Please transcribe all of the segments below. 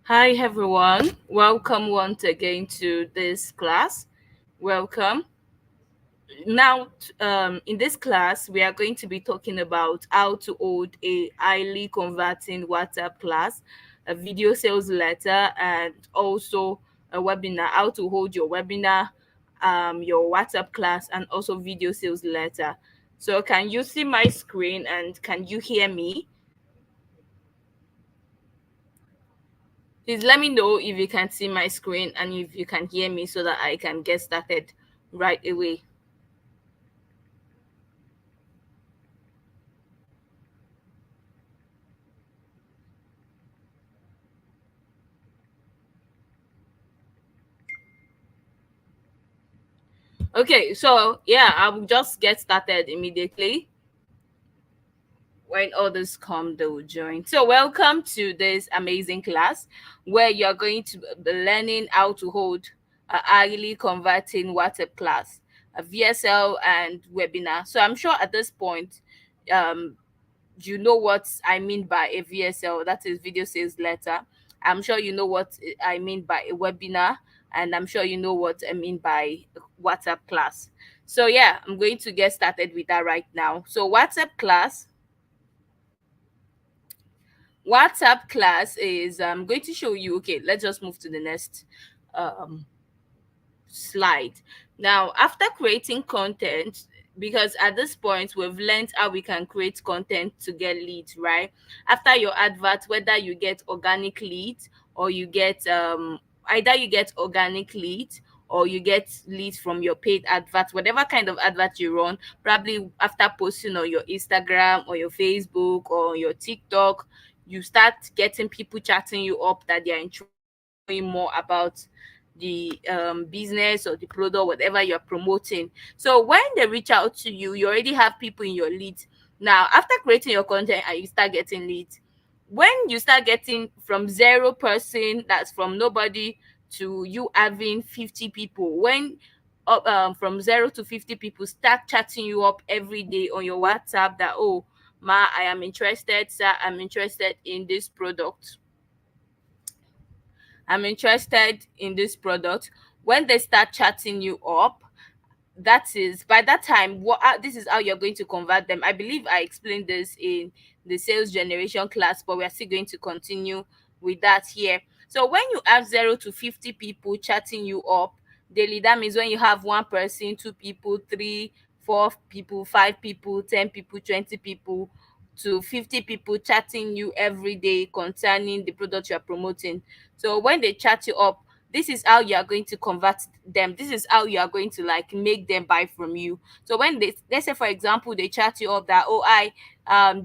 Hi everyone, welcome once again to this class. Welcome. In this class, we are going to be talking about how to hold a highly converting WhatsApp class, a video sales letter, and also a webinar. How to hold your webinar, your WhatsApp class, and also video sales letter. So, can you see my screen and can you hear me? Please let me know if you can see my screen and if you can hear me so that I can get started right away. Okay, so yeah, I will just get started immediately. When others come, they will join. So, welcome to this amazing class where you're going to be learning how to hold a highly converting WhatsApp class, a VSL, and webinar. So, I'm sure at this point, um, you know what I mean by a VSL, that is video sales letter. I'm sure you know what I mean by a webinar, and I'm sure you know what I mean by WhatsApp class. So, yeah, I'm going to get started with that right now. So, WhatsApp class is I'm going to show you. Okay, let's just move to the next um, slide. Now, after creating content, because at this point we've learned how we can create content to get leads, right? After your advert, whether you get organic leads or you get either you get organic leads or you get leads from your paid advert, whatever kind of advert you run, probably after posting on your Instagram or your Facebook or your TikTok, you start getting people chatting you up that they are interested knowing more about the business or the product, whatever you're promoting. So when they reach out to you, you already have people in your leads. Now, after creating your content and you start getting leads, when you start getting from 0 person, that's from nobody, to you having 50 people, when from 0 to 50 people start chatting you up every day on your WhatsApp that, oh, ma, I am interested, sir, I'm interested in this product. I'm interested in this product. When they start chatting you up, that is by that time this is how you're going to convert them. I believe I explained this in the sales generation class, but we're still going to continue with that here. So when you have 0 to 50 people chatting you up daily, that means when you have 1 person, 2 people, 3, 4 people, 5 people, 10 people, 20 people to 50 people chatting you every day concerning the product you're promoting. So when they chat you up, this is how you are going to convert them. This is how you are going to like make them buy from you. So when they, let's say for example, they chat you up that, oh, I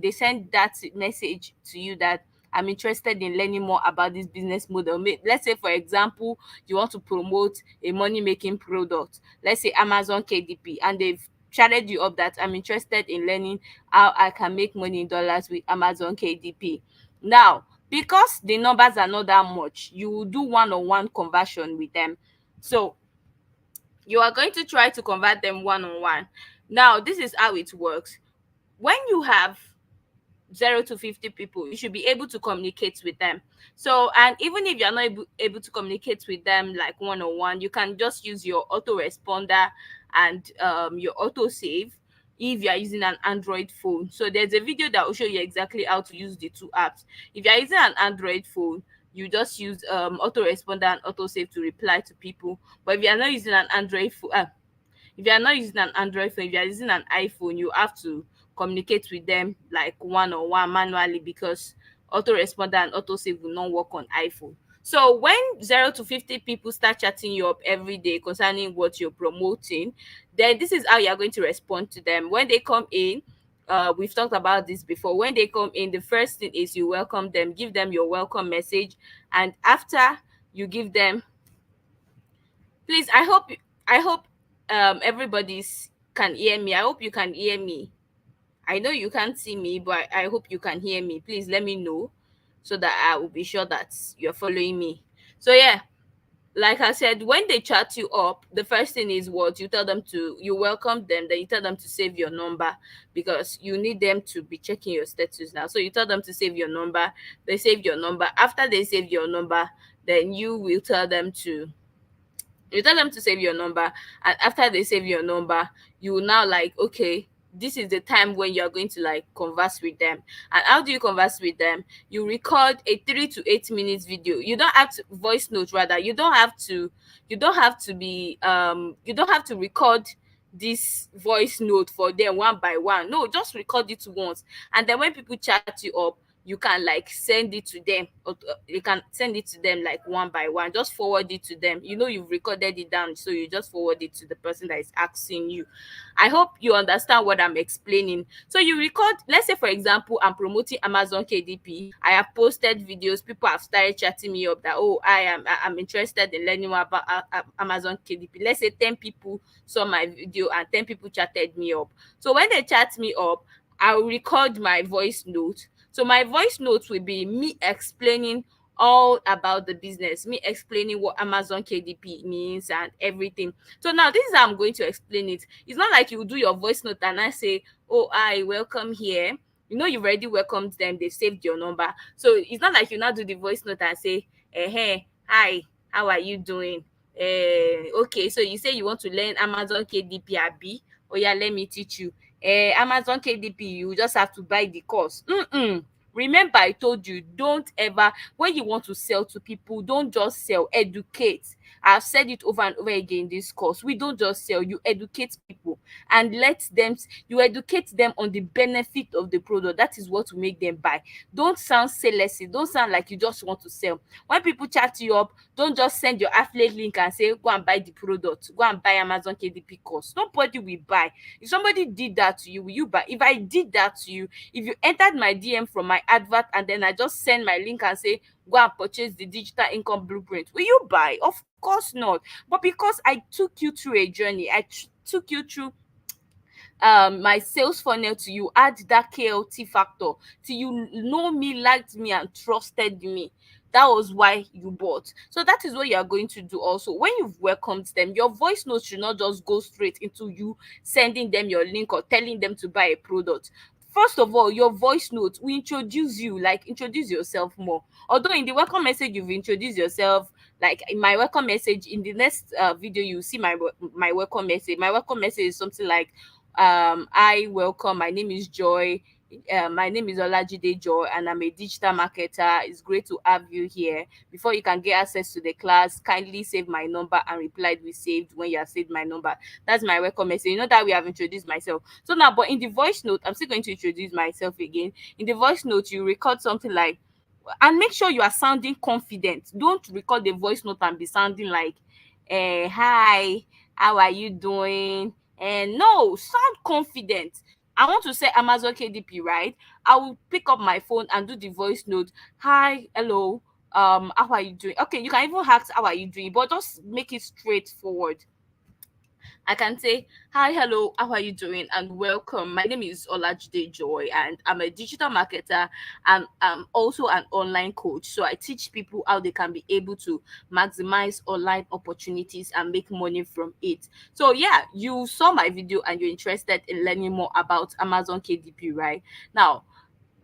they send that message to you that I'm interested in learning more about this business model. Let's say for example, you want to promote a money making product, let's say Amazon KDP, and they've chatted you up that I'm interested in learning how I can make money in dollars with Amazon KDP. Now, because the numbers are not that much, you will do one-on-one conversion with them. So you are going to try to convert them one-on-one. Now, this is how it works. When you have 0 to 50 people, you should be able to communicate with them. So, and even if you're not able to communicate with them like one-on-one, you can just use your autoresponder and your auto save if you are using an Android phone. So there's a video that will show you exactly how to use the two apps. If you are using an Android phone, you just use autoresponder and auto save to reply to people. But if you are not using an Android phone, if you are not using an Android phone, if you are using an iPhone, you have to communicate with them like one-on-one manually, because autoresponder and autosave will not work on iPhone. So when 0 to 50 people start chatting you up every day concerning what you're promoting, then this is how you're going to respond to them. When they come in, we've talked about this before. When they come in, the first thing is you welcome them, give them your welcome message, and after you give them, please, I hope everybody's can hear me. I hope you can hear me. I know you can't see me, but I hope you can hear me. Please let me know so that I will be sure that you're following me. So yeah, like I said, when they chat you up, the first thing is what you tell them to, you welcome them, then you tell them to save your number because you need them to be checking your status now. So you tell them to save your number, they save your number. After they save your number, then you tell them to save your number, and after they save your number, you will now like, okay, this is the time when you're going to like converse with them. And how do you converse with them? You record a 3 to 8 minutes video. You don't have to voice note, rather, you don't have to record this voice note for them one by one. No, just record it once, and then when people chat you up, you can like send it to them, or you can send it to them like one by one. Just forward it to them. You know you've recorded it down, so you just forward it to the person that is asking you. I hope you understand what I'm explaining. So you record, let's say for example, I'm promoting Amazon KDP. I have posted videos, people have started chatting me up that, oh, I'm interested in learning more about Amazon KDP. Let's say 10 people saw my video and 10 people chatted me up. So when they chat me up, I'll record my voice note. So my voice notes will be me explaining all about the business, me explaining what Amazon KDP means and everything. So now this is how I'm going to explain it. It's not like you do your voice note and I say, oh, I welcome here. You know you've already welcomed them, they've saved your number. So it's not like you now do the voice note and say, hey, hi, how are you doing? Okay, so you say you want to learn Amazon KDP Abi. Oh yeah, let me teach you. Amazon KDP, you just have to buy the course. Remember, I told you, don't ever, when you want to sell to people, don't just sell, educate. I've said it over and over again in this course. We don't just sell, you educate people and you educate them on the benefit of the product. That is what will make them buy. Don't sound salesy, don't sound like you just want to sell. When people chat you up, don't just send your affiliate link and say, go and buy the product, go and buy Amazon KDP course. Nobody will buy. If somebody did that to you, will you buy? If I did that to you, if you entered my DM from my advert and then I just send my link and say, go and purchase the digital income blueprint, will you buy? Of course not. But because I took you through a journey, took you through my sales funnel to you, add that KLT factor till you know me, liked me, and trusted me. That was why you bought. So that is what you are going to do also. When you've welcomed them, your voice note should not just go straight into you sending them your link or telling them to buy a product. First of all, your voice note will introduce you, like introduce yourself more. Although in the welcome message you've introduced yourself, like in my welcome message in the next video you see my welcome message. My welcome message is something like, I welcome, my name is Joy. My name is Olajide Joy, and I'm a digital marketer. It's great to have you here. Before you can get access to the class, kindly save my number and reply with saved when you have saved my number. That's my welcome message. You know that we have introduced myself. So now, but in the voice note, I'm still going to introduce myself again. In the voice note, you record something like, and make sure you are sounding confident. Don't record the voice note and be sounding like, hi, how are you doing? And no, sound confident. I want to say Amazon KDP, right? I will pick up my phone and do the voice note. Hi, hello. How are you doing? Okay, you can even ask how are you doing, but just make it straightforward. I can say, hi, hello, how are you doing? And welcome. My name is Olajide Joy, and I'm a digital marketer, and I'm also an online coach. So I teach people how they can be able to maximize online opportunities and make money from it. So, yeah, you saw my video and you're interested in learning more about Amazon KDP, right? Now,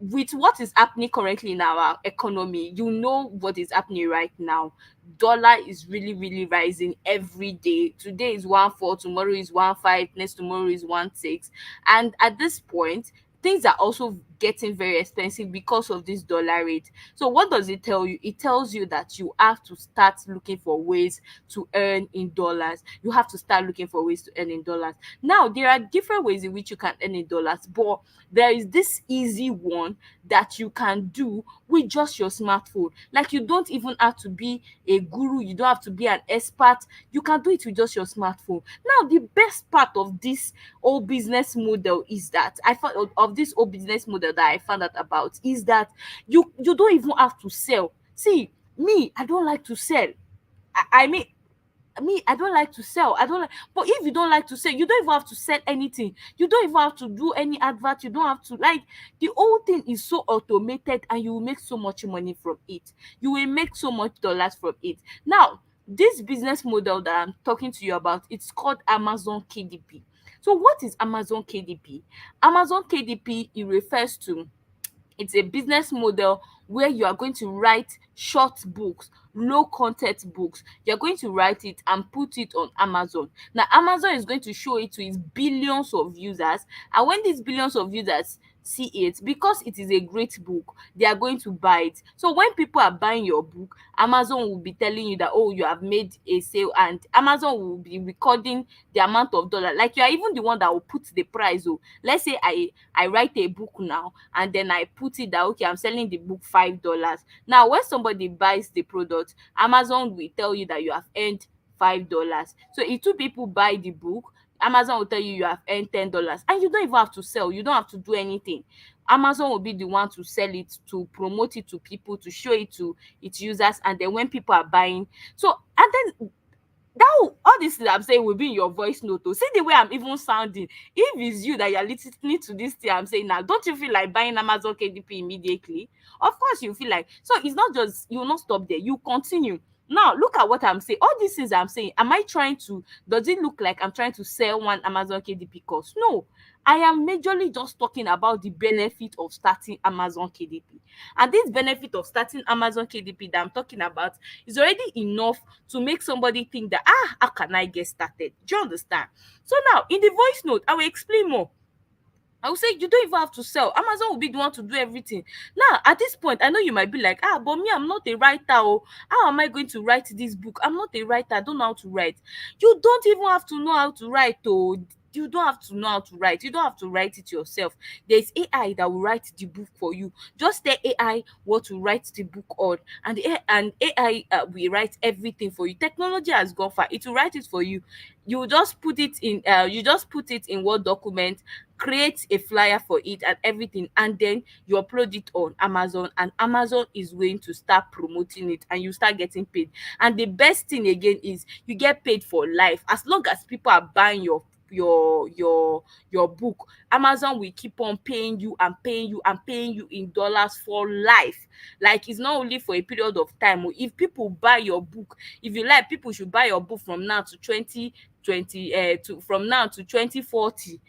with what is happening currently in our economy, you know what is happening right now. Dollar is really, really rising every day. Today is 1.4, tomorrow is 1.5, next tomorrow is 1.6. And at this point, things are also getting very expensive because of this dollar rate. So what does it tell you? It tells you that you have to start looking for ways to earn in dollars. You have to start looking for ways to earn in dollars. Now, there are different ways in which you can earn in dollars, but there is this easy one that you can do with just your smartphone. Like, you don't even have to be a guru, you don't have to be an expert. You can do it with just your smartphone. Now, the best part of this whole business model is that I found of this whole business model that I found out about is that you don't even have to sell. See, me, I don't like to sell. I mean, me, I don't like to sell. I don't like, but if you don't like to sell, you don't even have to sell anything. You don't even have to do any advert. You don't have to, like, the whole thing is so automated and you will make so much money from it. You will make so much dollars from it. Now, this business model that I'm talking to you about, it's called Amazon KDP. So what is Amazon KDP? Amazon KDP, it refers to, it's a business model where you are going to write short books, low content books. You're going to write it and put it on Amazon. Now, Amazon is going to show it to its billions of users. And when these billions of users see it, because it is a great book, they are going to buy it. So when people are buying your book, Amazon will be telling you that, oh, you have made a sale, and Amazon will be recording the amount of dollar. Like, you are even the one that will put the price. Oh, let's say I write a book now, and then I put it that, okay, I'm selling the book $5. Now when somebody buys the product, Amazon will tell you that you have earned $5. So if two people buy the book, Amazon will tell you you have earned $10, and you don't even have to sell, you don't have to do anything. Amazon will be the one to sell it, to promote it to people, to show it to its users, and then when people are buying, so, and then that will, all this thing I'm saying will be in your voice note. Oh, see the way I'm even sounding. If it's you that you're listening to this thing I'm saying now, don't you feel like buying Amazon KDP immediately? Of course you feel like. So it's not just, you will not stop there, you continue. Now look at what I'm saying. All these things I'm saying, am I trying to, does it look like I'm trying to sell one Amazon KDP course? No. I am majorly just talking about the benefit of starting Amazon KDP. And this benefit of starting Amazon KDP that I'm talking about is already enough to make somebody think that, how can I get started? Do you understand? So now in the voice note, I will explain more. I will say you don't even have to sell. Amazon will be the one to do everything. Now, at this point, I know you might be like, but me, I'm not a writer. Oh, how am I going to write this book? I'm not a writer. I don't know how to write. You don't even have to know how to write. Oh, you don't have to know how to write. You don't have to write it yourself. There's AI that will write the book for you. Just tell AI what to write the book on, and AI will write everything for you. Technology has gone far. It will write it for you. You just put it in. You just put it in Word document, create a flyer for it and everything, and then you upload it on Amazon, and Amazon is going to start promoting it, and you start getting paid. And the best thing again is you get paid for life. As long as people are buying your book, Amazon will keep on paying you and paying you and paying you in dollars for life. Like, it's not only for a period of time. Oh, if people buy your book, if you like, people should buy your book from now to 2020, to from now to 2040.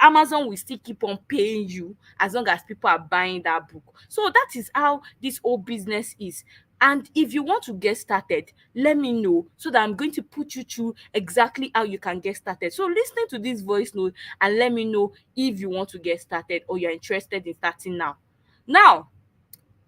Amazon will still keep on paying you as long as people are buying that book. So that is how this whole business is. And if you want to get started, let me know so that I'm going to put you through exactly how you can get started. So listen to this voice note and let me know if you want to get started or you're interested in starting now. Now,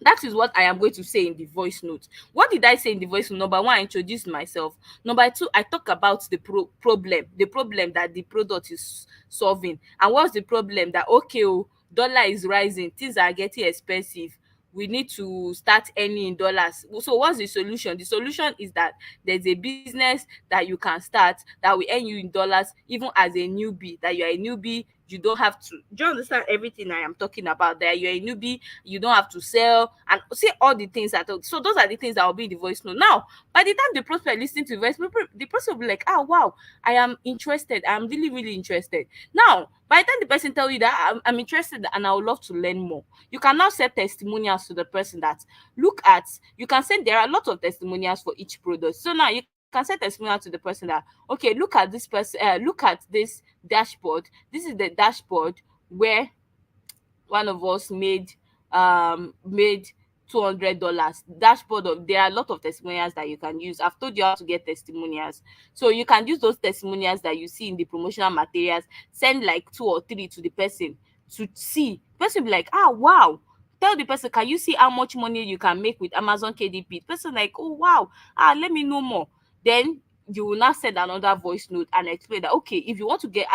that is what I am going to say in the voice note. What did I say in the voice note? Number one, I introduced myself. Number two, I talk about the problem that the product is solving. And what's the problem? That, okay, oh, dollar is rising, things are getting expensive. We need to start earning in dollars. So what's the solution? The solution is that there's a business that you can start that will earn you in dollars, even as a newbie. That you're a newbie, you don't have to, do you understand everything I am talking about? That you're a newbie, you don't have to sell, and see all the things that, so those are the things that will be in the voice note. Now, by the time the prospect listens to the voice, the person will be like, oh wow, I am interested, I'm really really interested. Now, by the time the person tell you that I'm interested and I would love to learn more, you can now send testimonials to the person. That, look at, you can send, there are a lot of testimonials for each product. So now you can send testimonial to the person that, okay, look at this person, look at this dashboard. This is the dashboard where one of us made $200. Dashboard of, there are a lot of testimonials that you can use. I've told you how to get testimonials. So you can use those testimonials that you see in the promotional materials, send like two or three to the person to see. The person will be like, wow. Tell the person, can you see how much money you can make with Amazon KDP? The person like, oh wow, let me know more. Then you will now send another voice note and explain that, okay, if you want to get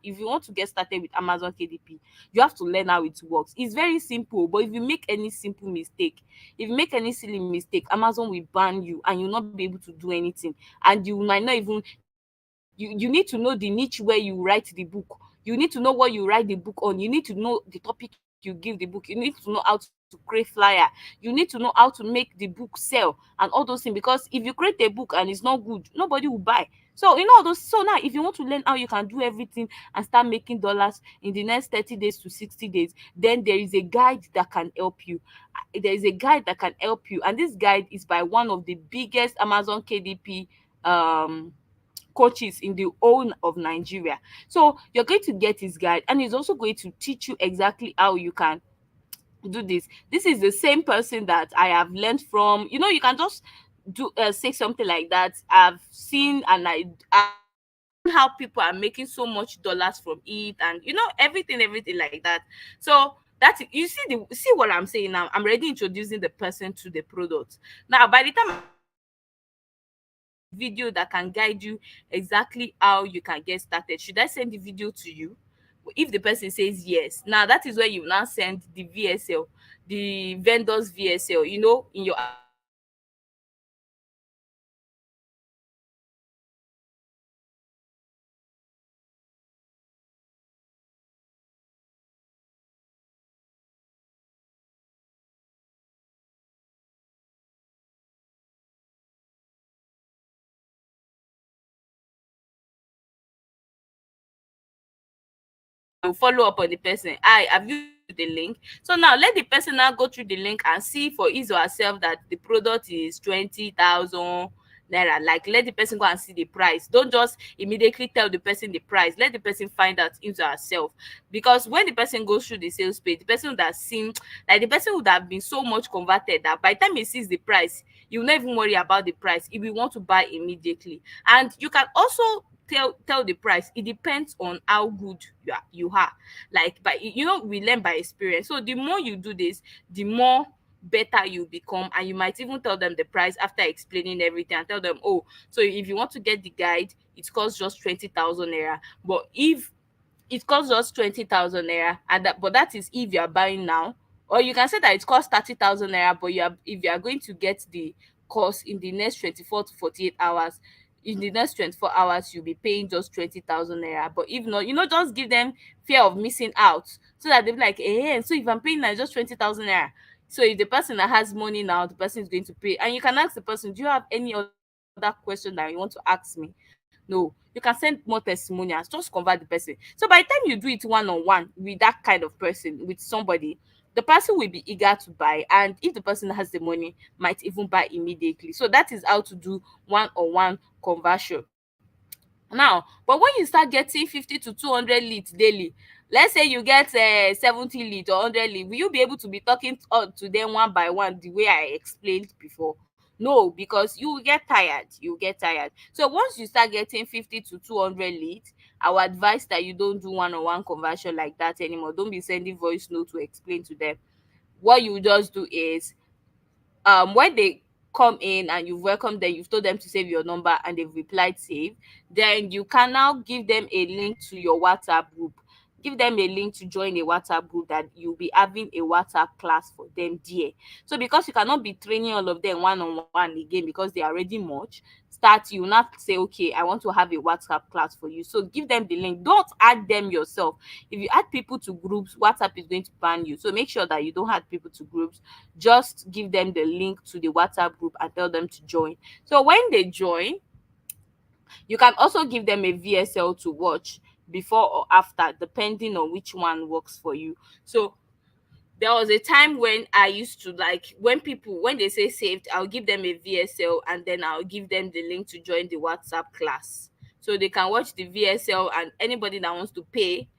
if you want to get started with Amazon KDP, you have to learn how it works. It's very simple, but if you make any simple mistake, if you make any silly mistake, Amazon will ban you and you'll not be able to do anything. And you might not even, you need to know the niche where you write the book. You need to know what you write the book on. You need to know the topic you give the book. You need to know how to create flyer. You need to know how to make the book sell and all those things. Because if you create a book and it's not good, nobody will buy. So you know all those. So now if you want to learn how you can do everything and start making dollars in the next 30 days to 60 days, then there is a guide that can help you. There is a guide that can help you, and this guide is by one of the biggest Amazon KDP um coaches in the whole of Nigeria. So you're going to get his guide, and he's also going to teach you exactly how you can do this. This is the same person that I have learned from. You know, you can just do say something like that. I've seen and I've seen how people are making so much dollars from it, and you know everything like that. So that you see the see what I'm saying now. I'm already introducing the person to the product. Now, by the time I send the video that can guide you exactly how you can get started, should I send the video to you? If the person says yes, now that is where you now send the VSL, the vendor's VSL, you know, in your application. So that is how you can get started. So now when you start getting 50 to 200 leads daily, like you already get tired, you follow up on the person. Hi, have you gone through the link? So now let the person now go through the link and see for his or herself that the product is 20,000 naira. Like let the person go and see the price. Don't just immediately tell the person the price. Let the person find out his or herself. Because when the person goes through the sales page, the person would have seen, like the person would have been so much converted that by the time he sees the price, you will not even worry about the price. He will want to buy immediately. And you can also tell the price. It depends on how good you are. Like, by you know, we learn by experience. So the more you do this, the more better you become, and you might even tell them the price after explaining everything, and tell them, oh, so if you want to get the guide, it costs just 20,000 naira. But if it costs just 20,000 naira, and that, but that is if you are buying now. Or you can say that it costs 30,000 naira, but you are, if you are going to get the course in the next 24 to 48 hours, in the next 24 hours you'll be paying just 20,000 naira. But if not, you know, just give them fear of missing out, so that they'll be like, eh, so if I'm paying now just 20,000 naira, so if the person that has money now, the person is going to pay. And you can ask the person, do you have any other question that you want to ask me? No, you can send more testimonials, just convert the person. So by the time you do it one-on-one with that kind of person, with somebody, the person will be eager to buy, and if the person has the money, might even buy immediately. So that is how to do one-on-one conversion. Now, but when you start getting 50 to 200 leads daily, let's say you get 70 leads or 100 leads, will you be able to be talking to them one by one the way I explained before? No, because you will get tired. You will get tired. So once you start getting 50 to 200 leads, I would advise that you don't do one-on-one conversion like that anymore. Don't be sending voice note to explain to them. What you just do is, when they come in and you've welcomed them, you've told them to save your number and they've replied save, then you can now give them a link to your WhatsApp group. Give them a link to join a WhatsApp group that you'll be having a WhatsApp class for them there. So because you cannot be training all of them one on one again because they are already much, start, you not say, okay, I want to have a WhatsApp class for you. So give them the link. Don't add them yourself. If you add people to groups, WhatsApp is going to ban you. So make sure that you don't add people to groups. Just give them the link to the WhatsApp group and tell them to join. So when they join, you can also give them a VSL to watch before or after, depending on which one works for you. So there was a time when I used to, like, when people, when they say saved, I'll give them a VSL and then I'll give them the link to join the WhatsApp class. So they can watch the VSL, and anybody that wants to pay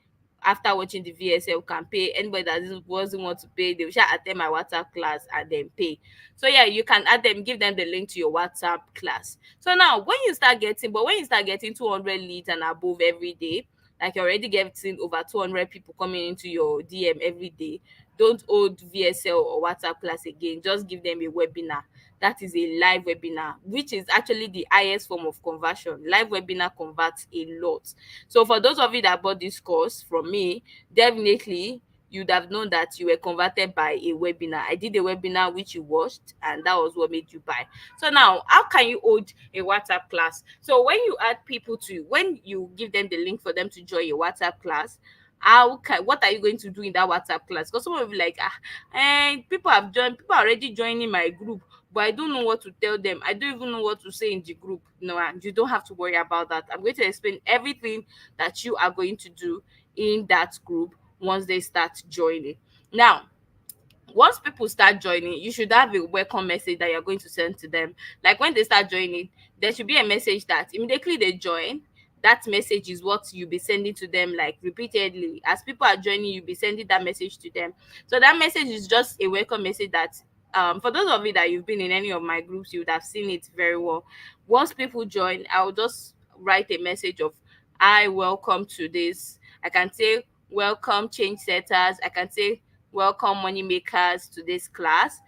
after watching the VSL can pay. Anybody that doesn't want to pay, they will just attend my WhatsApp class and then pay. So yeah, you can add them, give them the link to your WhatsApp class. So now when you start getting 200 leads and above every day, like you're already getting over 200 people coming into your DM every day, don't hold VSL or WhatsApp class again. Just give them a webinar. That is a live webinar, which is actually the highest form of conversion. Live webinar converts a lot. So for those of you that bought this course from me, definitely you'd have known that you were converted by a webinar. I did a webinar which you watched, and that was what made you buy. So now, how can you hold a WhatsApp class? So when you add people to, when you give them the link for them to join your WhatsApp class, what are you going to do in that WhatsApp class? Because someone will be like, and people are already joining my group, but I don't know what to tell them. I don't even know what to say in the group. No, and you don't have to worry about that. I'm going to explain everything that you are going to do in that group once they start joining. Now, once people start joining, you should have a welcome message that you're going to send to them. Like when they start joining, there should be a message that immediately they join, that message is what you'll be sending to them, like repeatedly. As people are joining, you'll be sending that message to them. So that message is just a welcome message that for those of you that you've been in any of my groups, you would have seen it very well. Once people join, I'll just write a message of I welcome to this. I can say welcome change setters. I can say welcome money makers to this class.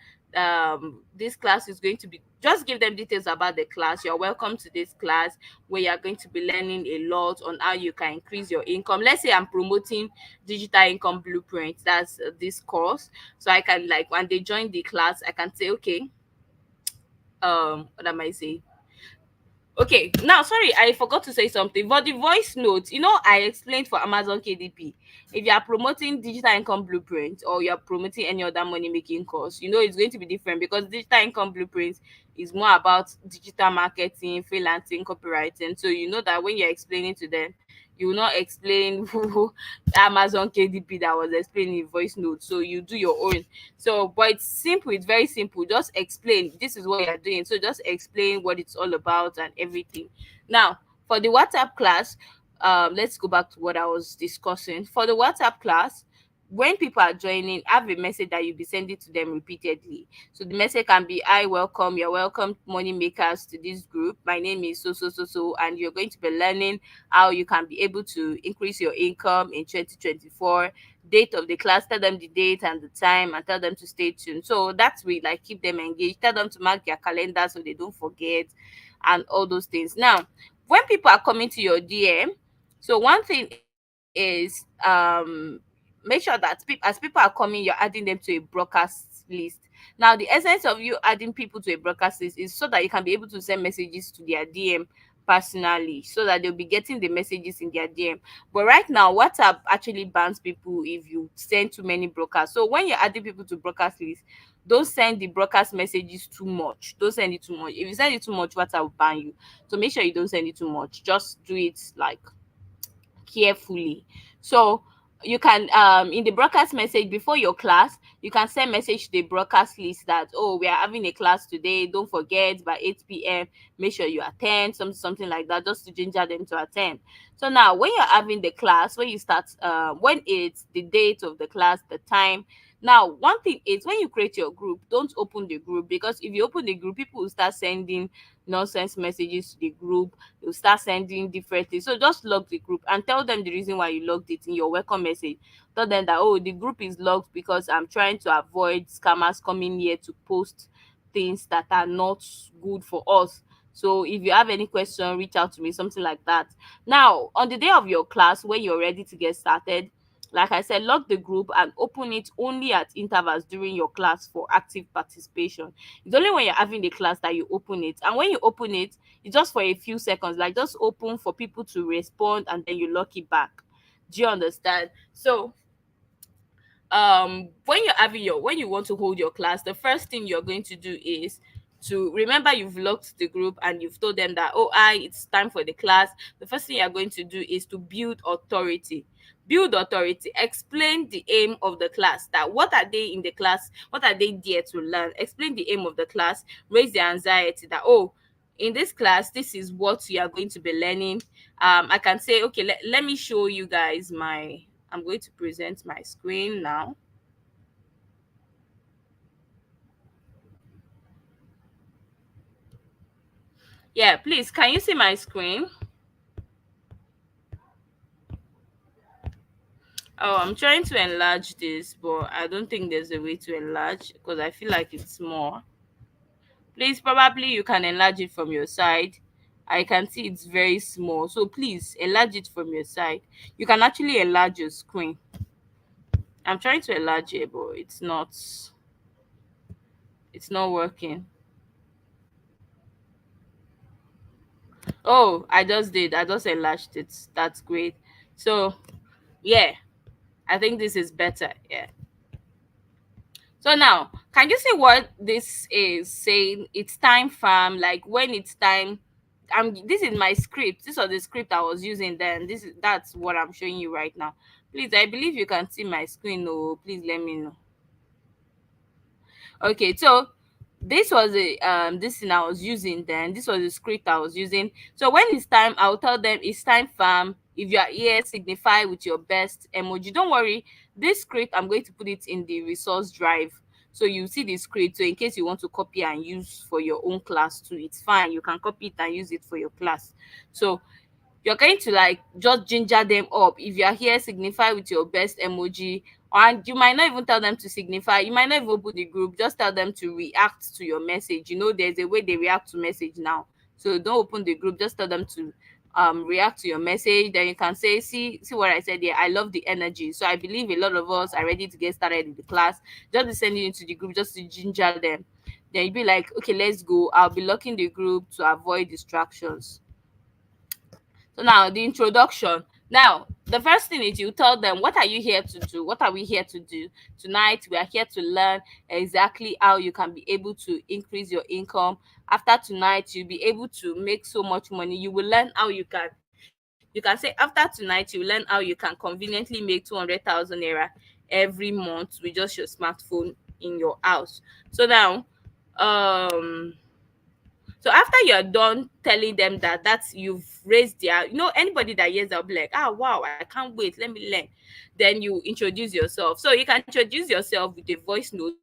This class is going to be, just give them details about the class. You're welcome to this class where you're going to be learning a lot on how you can increase your income. Let's say I'm promoting digital income blueprint. That's this course. So I can, like, when they join the class, I can say, okay, what am I saying? Okay, now sorry, I forgot to say something. For the voice note, I explained for Amazon KDP. If you are promoting digital income blueprint or you are promoting any other money making course, it's going to be different because digital income blueprint is more about digital marketing, freelancing, copywriting. So you know that when you're explaining to them, you will not explain Amazon KDP that was explaining in voice note. So you do your own. So, but it's simple, it's very simple. Just explain this is what you're doing. So just explain what it's all about and everything. Now, for the WhatsApp class, let's go back to what I was discussing. For the WhatsApp class, when people are joining, have a message that you'll be sending to them repeatedly. So the message can be, I welcome, you're welcome, money makers, to this group. My name is so, and you're going to be learning how you can be able to increase your income in 2024. Date of the class, tell them the date and the time, and tell them to stay tuned. So that's we like keep them engaged. Tell them to mark their calendar so they don't forget, and all those things. Now, when people are coming to your DM, so one thing is make sure that as people are coming, you're adding them to a broadcast list. Now, the essence of you adding people to a broadcast list is so that you can be able to send messages to their DM personally, so that they'll be getting the messages in their DM. But right now, WhatsApp actually bans people if you send too many broadcasts. So when you're adding people to broadcast list, don't send the broadcast messages too much. Don't send it too much. If you send it too much, WhatsApp will ban you. So make sure you don't send it too much. Just do it like carefully. So you can in the broadcast message before your class, you can send message to the broadcast list that, oh, we are having a class today, don't forget by 8 p.m. make sure you attend, something like that, just to ginger them to attend. So now when you're having the class, when you start when it's the date of the class, the time. Now, one thing is, when you create your group, don't open the group, because if you open the group, people will start sending nonsense messages to the group. You'll start sending different things. So just log the group and tell them the reason why you logged it in your welcome message. Tell them that, oh, the group is logged because I'm trying to avoid scammers coming here to post things that are not good for us. So if you have any question, reach out to me, something like that. Now, on the day of your class, when you're ready to get started, like I said, lock the group and open it only at intervals during your class for active participation. It's only when you're having the class that you open it. And when you open it, it's just for a few seconds, like just open for people to respond and then you lock it back. Do you understand? So when you want to hold your class, the first thing you're going to do is to remember you've locked the group and you've told them that, oh, it's time for the class. The first thing you're going to do is to build authority. Build authority. Explain the aim of the class, that what are they in the class, what are they there to learn. Explain the aim of the class. Raise their anxiety that, oh, in this class, this is what you are going to be learning. I can say, okay, let me show you guys I'm going to present my screen now. Yeah, please, can you see my screen? Oh, I'm trying to enlarge this, but I don't think there's a way to enlarge because I feel like it's small. Please, probably you can enlarge it from your side. I can see it's very small. So please enlarge it from your side. You can actually enlarge your screen. I'm trying to enlarge it, but it's not working. Oh, I just did. I just enlarged it. That's great. So yeah, I think this is better. Yeah. So now, can you see what this is saying? It's time farm, like when it's time. This is my script. This was the script I was using then. That's what I'm showing you right now. Please, I believe you can see my screen. Oh, please let me know. Okay, so this was the this thing I was using then. This was the script I was using. So when it's time, I'll tell them it's time farm. If you are here, signify with your best emoji. Don't worry, this script I'm going to put it in the resource drive. So you see the script. So in case you want to copy and use for your own class too, it's fine. You can copy it and use it for your class. So you're going to like just ginger them up. If you're here, signify with your best emoji. And you might not even tell them to signify, you might not even put the group, just tell them to react to your message. You know, there's a way they react to message now. So don't open the group, just tell them to react to your message. Then you can say, see what I said here. I love the energy. So I believe a lot of us are ready to get started in the class. Just be sending it to the group just to ginger them. Then you'll be like, okay, let's go. I'll be locking the group to avoid distractions. So now the introduction. Now, the first thing is you tell them, what are you here to do? What are we here to do? Tonight, we are here to learn exactly how you can be able to increase your income. After tonight, you'll be able to make so much money. You will learn how you can say, after tonight, you will learn how you can conveniently make 200,000 naira every month with just your smartphone in your house. So now, um, so after you're done telling them that's you've raised their, anybody that hears, they'll be like, ah, wow, I can't wait, let me learn. Then you introduce yourself. So you can introduce yourself with a voice note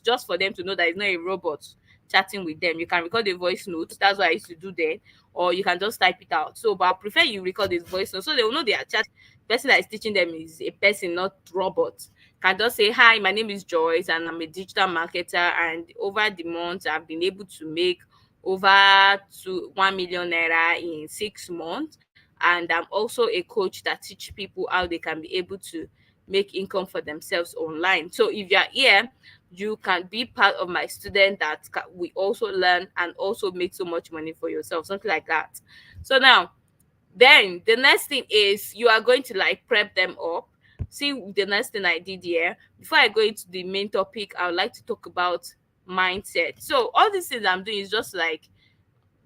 just for them to know that it's not a robot chatting with them. You can record a voice note. That's what I used to do then. Or you can just type it out. So, but I prefer you record this voice note so they will know they are chatting. The person that is teaching them is a person, not robot. Can just say, hi, my name is Joyce and I'm a digital marketer, and over the months I've been able to make over to 1 million naira in 6 months. And I'm also a coach that teach people how they can be able to make income for themselves online. So if you're here, you can be part of my student that we also learn and also make so much money for yourself, something like that. So now, then the next thing is you are going to like prep them up. See the next thing I did here. Before I go into the main topic, I would like to talk about mindset. So all these things I'm doing is just like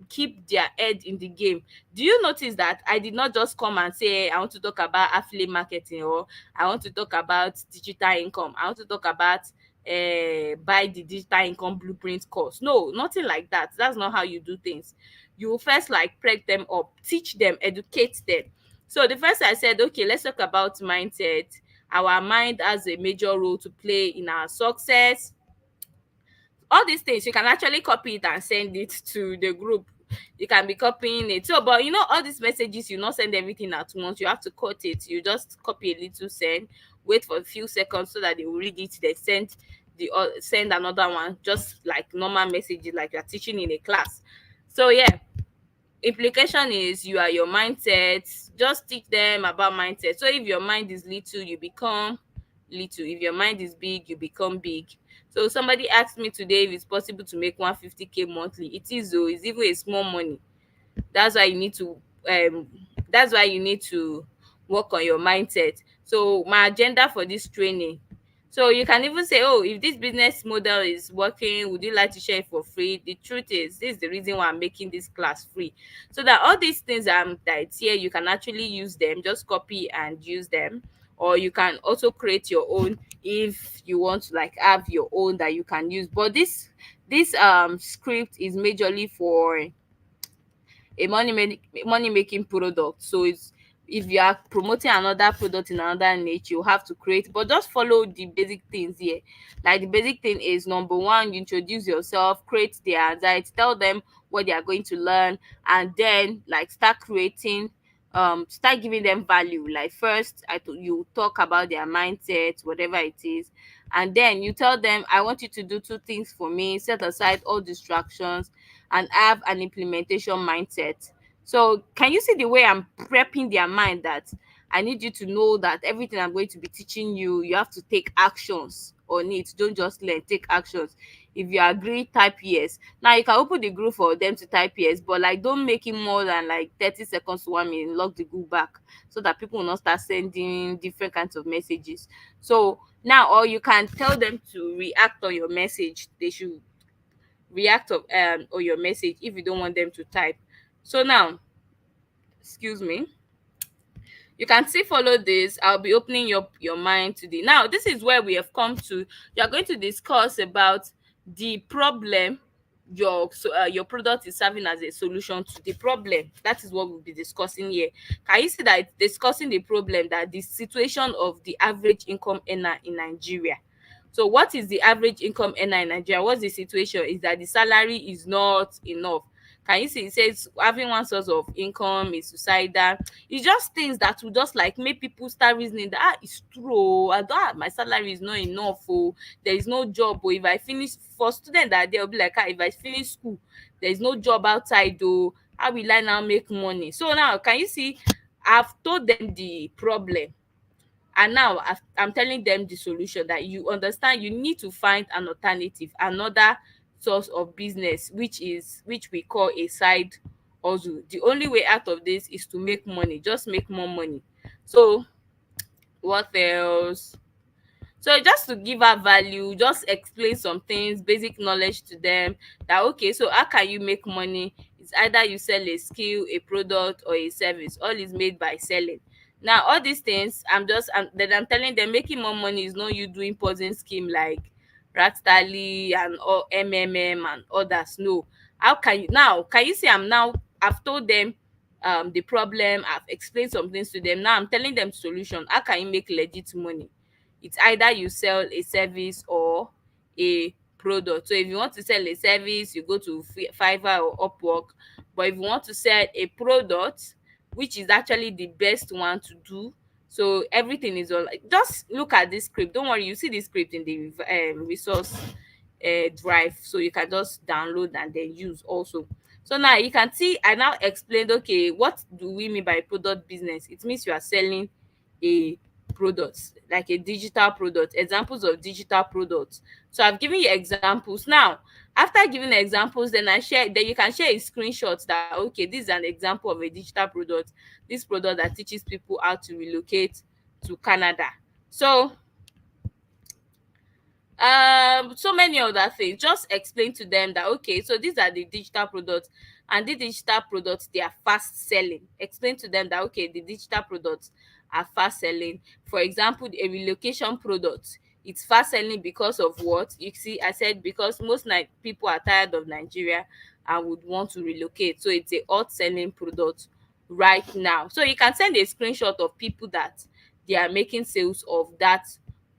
keep their head in the game. Do you notice that I did not just come and say I want to talk about affiliate marketing, or I want to talk about digital income, I want to talk about buy the digital income blueprint course? No, nothing like that. That's not how you do things. You will first like prep them up, teach them, educate them. So the first I said, okay, let's talk about mindset. Our mind has a major role to play in our success. All these things you can actually copy it and send it to the group. You can be copying it. So, but all these messages, you not send everything at once. You have to cut it. You just copy a little, send, wait for a few seconds so that they will read it, then send another one, just like normal messages, like you're teaching in a class. So yeah, implication is you are your mindset. Just teach them about mindset. So if your mind is little, you become little. If your mind is big, you become big. So somebody asked me today if it's possible to make 150K monthly. It is, though. It's even a small money. That's why you need to um that's why you need to work on your mindset. So my agenda for this training, so you can even say, oh, if this business model is working, would you like to share it for free? The truth is, this is the reason why I'm making this class free, so that all these things that's here, you can actually use them, just copy and use them. Or you can also create your own if you want to like have your own that you can use. But this script is majorly for a money making product. So it's, if you are promoting another product in another niche, you have to create, but just follow the basic things here. Like the basic thing is, number one, you introduce yourself, create their anxiety, tell them what they are going to learn, and then like start creating, start giving them value. Like first you talk about their mindset, whatever it is, and then you tell them, I want you to do two things for me: set aside all distractions and have an implementation mindset. So can you see the way I'm prepping their mind, that I need you to know that everything I'm going to be teaching you, you have to take actions on it. Don't just learn, take actions. If you agree, type yes. Now you can open the group for them to type yes, but like don't make it more than like 30 seconds to 1 minute. Lock the group back so that people will not start sending different kinds of messages. So Now, or you can tell them to react on your message. They should react on your message if you don't want them to type. So now, excuse me, you can still follow this. I'll be opening your mind today. Now, this is where we have come to. You are going to discuss about the problem your product is serving as a solution to the problem. That is what we'll be discussing here. Can you see that it's discussing the problem, that the situation of the average income earner in Nigeria. So what is the average income earner in Nigeria? What's the situation is that the salary is not enough. Can you see it says having one source of income is suicidal. It's just things that will just like make people start reasoning that it's true oh, I don't my salary is not enough oh, there is no job oh, if I finish for student that they'll be like if I finish school there is no job outside oh, how will I now make money? So now can you see I've told them the problem, and now I'm telling them the solution, that you understand you need to find an alternative, another source of business, which we call a side hustle. The only way out of this is to make money, just make more money. So what else? So just to give her value, just explain some things, basic knowledge to them, that okay, so how can you make money? It's either you sell a skill, a product, or a service. All is made by selling. Now all these things then I'm telling them making more money is not you doing posing scheme like Ratali and all MMM and others. No. How can you now can you see I've told them the problem, I've explained some things to them. Now I'm telling them solution. How can you make legit money? It's either you sell a service or a product. So if you want to sell a service, you go to Fiverr or Upwork. But if you want to sell a product, which is actually the best one to do, so everything is all just look at this script. Don't worry, you see this script in the resource drive, so you can just download and then use also. So now you can see I now explained, okay, what do we mean by product business? It means you are selling a product, like a digital product, examples of digital products. So I've given you examples. Now after giving examples, then you can share a screenshot that okay, this is an example of a digital product, this product that teaches people how to relocate to Canada. So so many other things, just explain to them that okay, so these are the digital products, and the digital products, they are fast selling. Explain to them that okay, the digital products are fast selling. For example, a relocation product, it's fast selling because of what? You see, I said because most people are tired of Nigeria and would want to relocate, so it's a hot selling product right now. So you can send a screenshot of people that they are making sales of that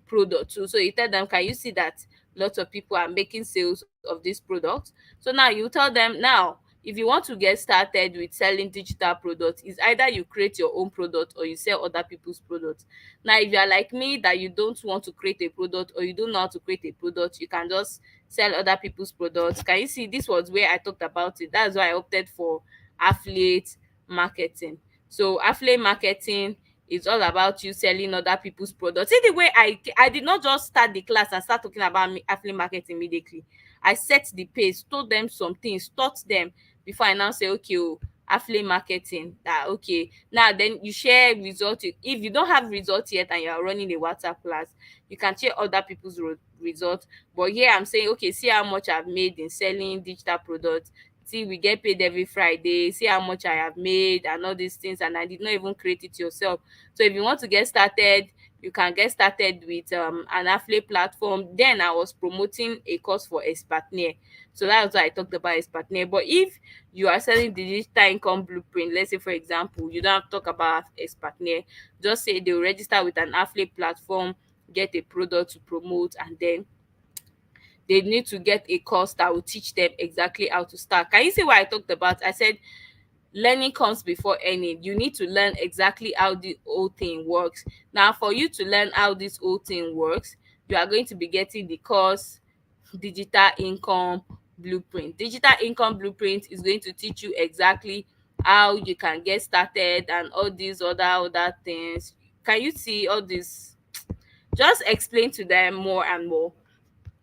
product too. So you tell them, can you see that lots of people are making sales of this product? So now you tell them, now if you want to get started with selling digital products, is either you create your own product or you sell other people's products. Now if you are like me, that you don't want to create a product or you don't know how to create a product, you can just sell other people's products. Can you see this was where I talked about it? That's why I opted for affiliate marketing. So affiliate marketing, it's all about you selling other people's products. See the way I did not just start the class and start talking about affiliate marketing immediately. I set the pace, told them some things, taught them before I now say okay oh, affiliate marketing, that okay, now then you share results. If you don't have results yet and you are running a WhatsApp class, you can share other people's results. But here I'm saying okay, see how much I've made in selling digital products. See, we get paid every Friday. See how much I have made and all these things, and I did not even create it yourself. So if you want to get started, you can get started with an affiliate platform. Then I was promoting a course for Expertnaire. So that's why I talked about Expertnaire. But if you are selling the digital income blueprint, let's say for example, you don't have to talk about Expertnaire. Just say they'll register with an affiliate platform, get a product to promote, and then they need to get a course that will teach them exactly how to start. Can you see what I talked about? I said learning comes before earning. You need to learn exactly how the whole thing works. Now, for you to learn how this whole thing works, you are going to be getting the course Digital Income Blueprint. Digital Income Blueprint is going to teach you exactly how you can get started and all these other things. Can you see all this? Just explain to them more and more.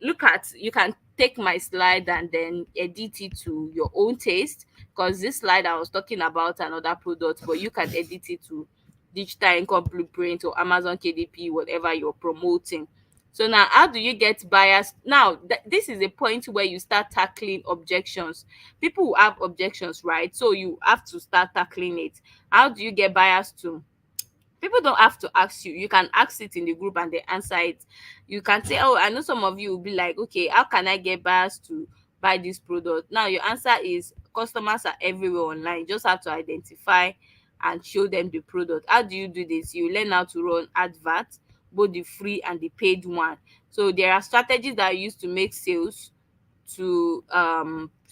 You can take my slide and then edit it to your own taste, because this slide I was talking about another product, but you can edit it to Digital Income Blueprint or Amazon KDP, whatever you're promoting. So now, how do you get buyers? Now, this is a point where you start tackling objections. People will have objections, right? So you have to start tackling it. How do you get buyers to? People don't have to ask you. You can ask it in the group and they answer it. You can say, oh, I know some of you will be like, okay, how can I get buyers to buy this product? Now your answer is customers are everywhere online. You just have to identify and show them the product. How do you do this? You learn how to run adverts, both the free and the paid one. So there are strategies that are used to make sales to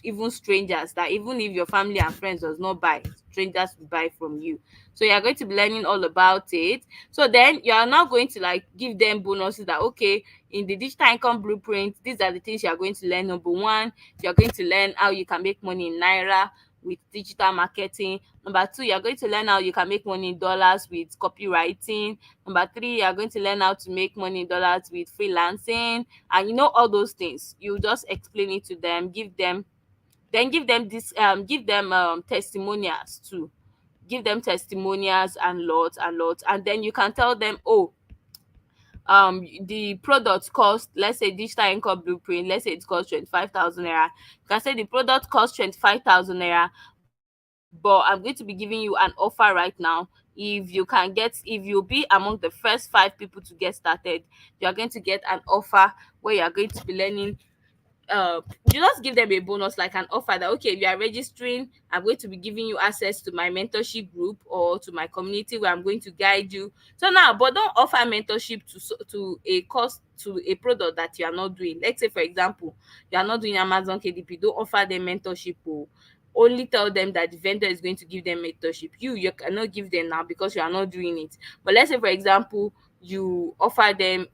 even strangers, that even if your family and friends does not buy, strangers will buy from you. So you are going to be learning all about it. So then you are now going to like give them bonuses that, okay, in the digital income blueprint, these are the things you are going to learn. Number one, you are going to learn how you can make money in naira with digital marketing. Number two, you are going to learn how you can make money in dollars with copywriting. Number three, you are going to learn how to make money in dollars with freelancing. And you know all those things. You just explain it to them, give them, then give them testimonials too. Give them testimonials and lots and lots. And then you can tell them, oh, the product cost, let's say digital income blueprint, let's say it costs 25,000 naira. You can say the product costs 25,000 naira, but I'm going to be giving you an offer right now. If you'll be among the first 5 people to get started, you are going to get an offer where you are going to be learning. You just give them a bonus, like an offer that, okay, if you are registering, I'm going to be giving you access to my mentorship group or to my community where I'm going to guide you. So now, but don't offer mentorship to a cost, to a product that you are not doing. Let's say, for example, you are not doing Amazon KDP. Don't offer them mentorship. Oh, only tell them that the vendor is going to give them mentorship. You cannot give them now because you are not doing it. But let's say, for example, you offer them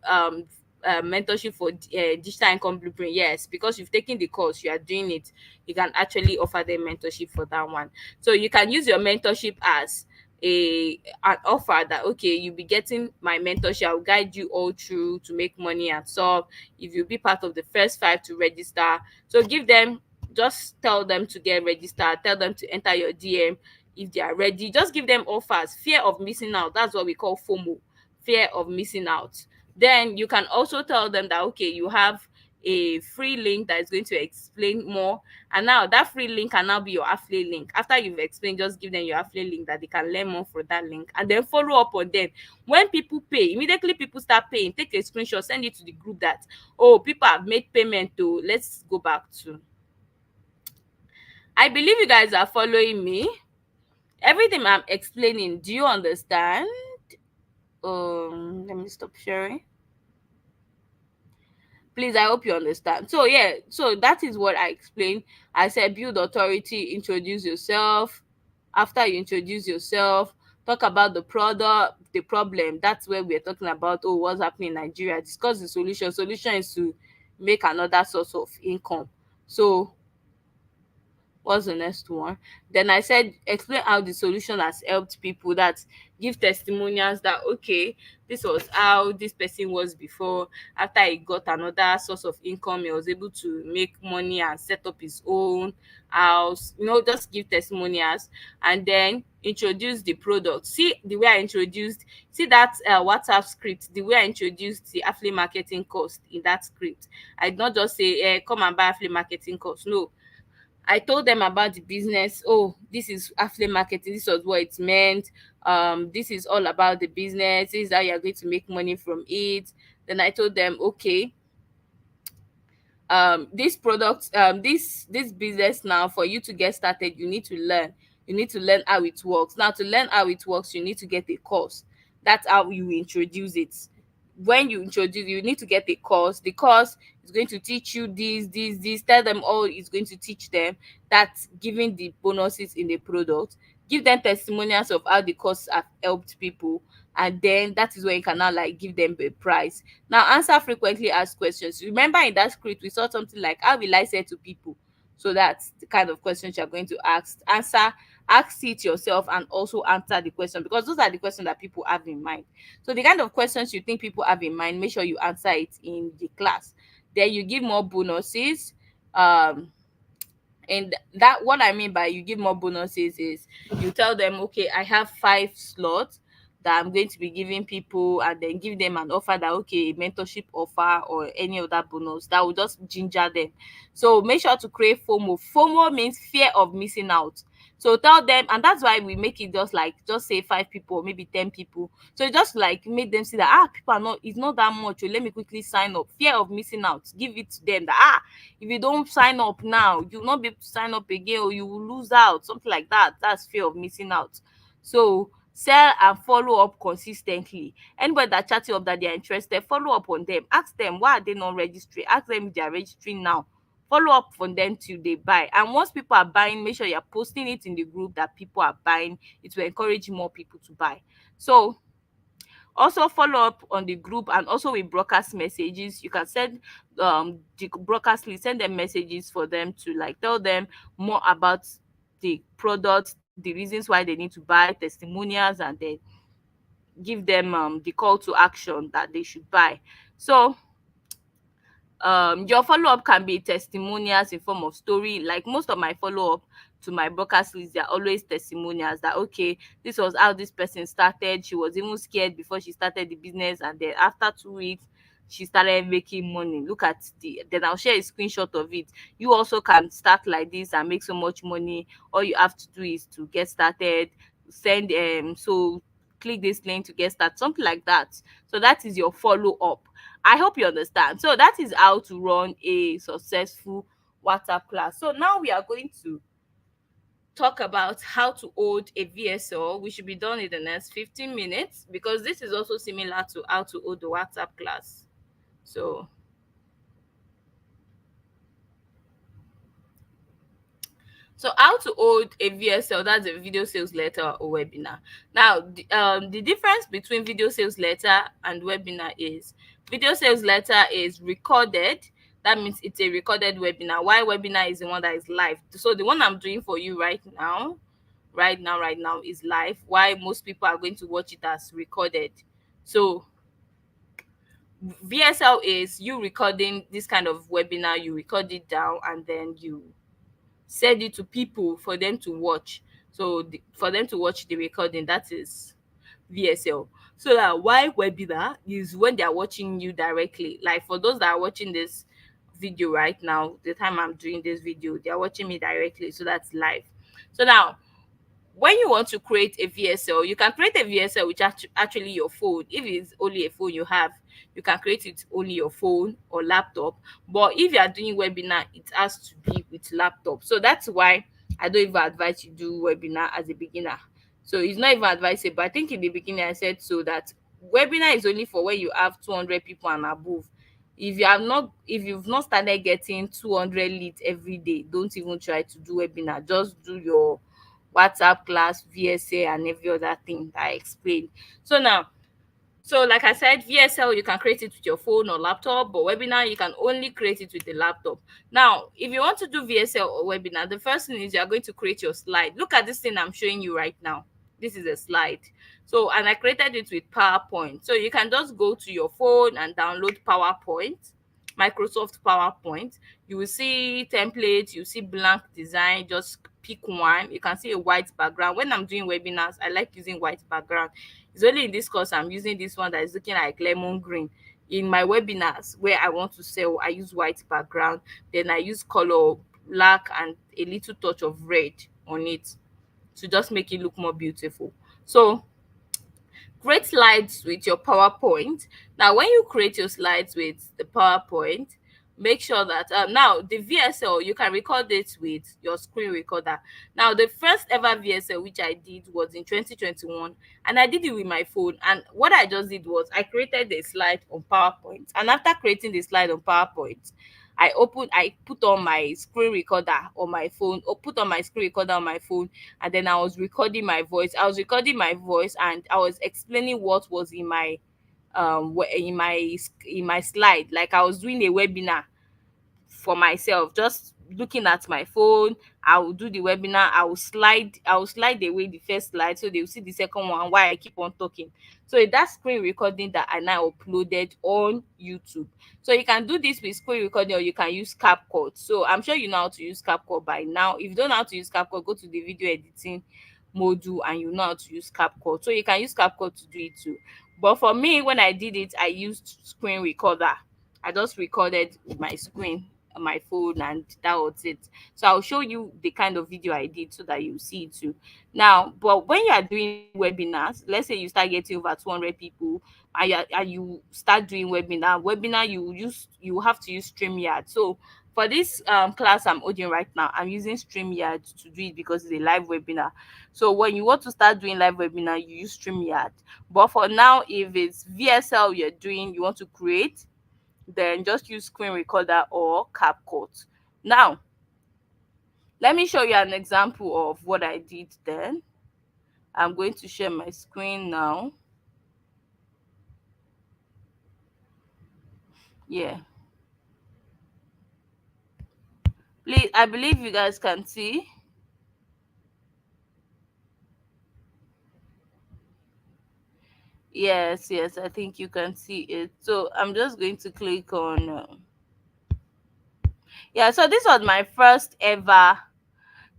mentorship for digital income blueprint. Yes, because you've taken the course, you are doing it, you can actually offer them mentorship for that one. So you can use your mentorship as an offer that, okay, you'll be getting my mentorship, I'll guide you all through to make money and solve, if you'll be part of the first 5 to register. So give them, just tell them to get registered, tell them to enter your DM if they are ready. Just give them offers. Fear of missing out, that's what we call FOMO, fear of missing out. Then you can also tell them that, okay, you have a free link that is going to explain more, and now that free link can now be your affiliate link. After you've explained, just give them your affiliate link that they can learn more for that link, and then follow up on them. When people pay, immediately people start paying, take a screenshot, send it to the group that, oh, people have made payment to. Let's go back to, I believe you guys are following me. Everything I'm explaining, do you understand? Let me stop sharing. Please, I hope you understand. So yeah, so that is what I explained. I said build authority, introduce yourself. After you introduce yourself, talk about the product, the problem. That's where we're talking about, oh, what's happening in Nigeria. Discuss the solution. Solution is to make another source of income. So what's the next one? Then I said explain how the solution has helped people, that give testimonials that, okay, this was how this person was before. After he got another source of income, he was able to make money and set up his own house. Just give testimonials. And then introduce the product. See the way I introduced, see that WhatsApp script, the way I introduced the affiliate marketing course in that script. I did not just say, come and buy affiliate marketing course. No, I told them about the business. Oh, this is affiliate marketing. This was what it meant. This is all about the business. This is how you're going to make money from it. Then I told them, okay, this product, this business, now for you to get started, you need to learn how it works. Now, to learn how it works, you need to get a course. That's how you introduce it. When you introduce, you need to get a course. The course is going to teach you this. Tell them all it's going to teach them. That's giving the bonuses in the product. Give them testimonials of how the course have helped people, and then that is when you can now like give them a price. Now, answer frequently asked questions. Remember, in that script we saw something like, how will I say to people? So that's the kind of questions you're going to ask it yourself, and also answer the question, because those are the questions that people have in mind. So the kind of questions you think people have in mind, make sure you answer it in the class. Then you give more bonuses. And that, what I mean by you give more bonuses is, you tell them, okay, I have 5 slots. that I'm going to be giving people, and then give them an offer that, okay, a mentorship offer or any other bonus that will just ginger them. So make sure to create FOMO. FOMO means fear of missing out. So tell them, and that's why we make it just like, just say 5 people or maybe 10 people. So just like make them see that, people are not, it's not that much. Oh, let me quickly sign up. Fear of missing out. Give it to them that, if you don't sign up now, you'll not be able to sign up again, or you will lose out. Something like that. That's fear of missing out. So sell and follow up consistently. Anybody that chat you up that they are interested, follow up on them. Ask them why are they not registering. Ask them if they are registering now. Follow up on them till they buy. And once people are buying, make sure you're posting it in the group that people are buying. It will encourage more people to buy. So also follow up on the group, and also with broadcast messages. You can send the broadcast list, send them messages for them to like tell them more about the product, the reasons why they need to buy, testimonials, and then give them the call to action that they should buy. So your follow-up can be testimonials in form of story. Like most of my follow-up to my broadcast list, they're always testimonials that, okay, this was how this person started. She was even scared before she started the business, and then after 2 weeks she started making money. Look at then I'll share a screenshot of it. You also can start like this and make so much money. All you have to do is to get started, send so click this link to get started, something like that. So that is your follow-up. I hope you understand. So that is how to run a successful WhatsApp class. So now we are going to talk about how to hold a VSL. We should be done in the next 15 minutes, because this is also similar to how to hold the WhatsApp class. So how to hold a VSL, that's a video sales letter or webinar. Now, the difference between video sales letter and webinar is video sales letter is recorded. That means it's a recorded webinar, while webinar is the one that is live. So the one I'm doing for you right now is live, while most people are going to watch it as recorded. So VSL is you recording this kind of webinar, you record it down, and then you send it to people for them to watch. So for them to watch the recording, that is VSL. So that why webinar is when they are watching you directly. Like for those that are watching this video right now, the time I'm doing this video, they are watching me directly. So that's live. So now when you want to create a VSL, you can create a VSL which actually your phone. If it's only a phone you have, you can create it only your phone or laptop. But if you are doing webinar, it has to be with laptop. So that's why I don't even advise you do webinar as a beginner. So it's not even advisable. I think in the beginning I said so that webinar is only for when you have 200 people and above. If you've not started getting 200 leads every day, don't even try to do webinar. Just do your WhatsApp class, VSA, and every other thing that I explained. So now, so like I said, VSL, you can create it with your phone or laptop, but webinar, you can only create it with the laptop. Now, if you want to do VSL or webinar, the first thing is you're going to create your slide. Look at this thing I'm showing you right now. This is a slide. So, and I created it with PowerPoint. So you can just go to your phone and download PowerPoint, Microsoft PowerPoint. You will see templates, you see blank design, just pick one. You can see a white background. When I'm doing webinars, I like using white background. It's only in this course I'm using this one that is looking like lemon green. In my webinars where I want to sell, I use white background. Then I use color black and a little touch of red on it to just make it look more beautiful. So create slides with your PowerPoint. Now, when you create your slides with the PowerPoint, make sure that now the VSL, you can record it with your screen recorder. Now, the first ever VSL which I did was in 2021, and I did it with my phone. And what I just did was I created a slide on PowerPoint, and after creating the slide on PowerPoint, I put on my screen recorder on my phone, or put on my screen recorder on my phone, and then I was recording my voice. And I was explaining what was in my in my slide, like I was doing a webinar for myself, just looking at my phone. I will do the webinar, I will slide away the first slide so they will see the second one while I keep on talking. So that screen recording that I now uploaded on YouTube. So you can do this with screen recording, or you can use CapCut. So I'm sure you know how to use CapCut by now. If you don't know how to use CapCut, go to the video editing Module and you know how to use CapCut. So you can use CapCut to do it too. But for me, when I did it, I used screen recorder. I just recorded with my screen on my phone and that was it. So I'll show you the kind of video I did so that you see it too. Now, but when you are doing webinars, let's say you start getting over 200 people and you start doing webinar you have to use StreamYard. So for this class I'm holding right now, I'm using StreamYard to do it because it's a live webinar. So when you want to start doing live webinar, you use StreamYard. But for now, if it's VSL you're doing, you want to create, then just use screen recorder or CapCut. Now, let me show you an example of what I did then. I'm going to share my screen now. Yeah. Please, I believe you guys can see. Yes, yes, I think you can see it. So I'm just going to click on. Yeah, so this was my first ever.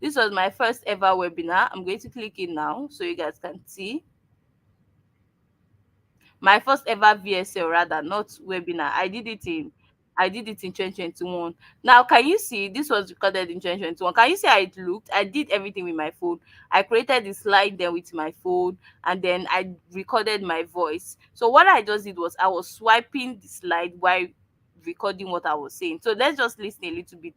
This was my first ever webinar. I'm going to click it now so you guys can see. My first ever VSL rather, not webinar. I did it in 2021. Now, can you see this was recorded in 2021? Can you see how it looked? I did everything with my phone. I created the slide then with my phone, and then I recorded my voice. So what I just did was I was swiping the slide while recording what I was saying. So let's just listen a little bit.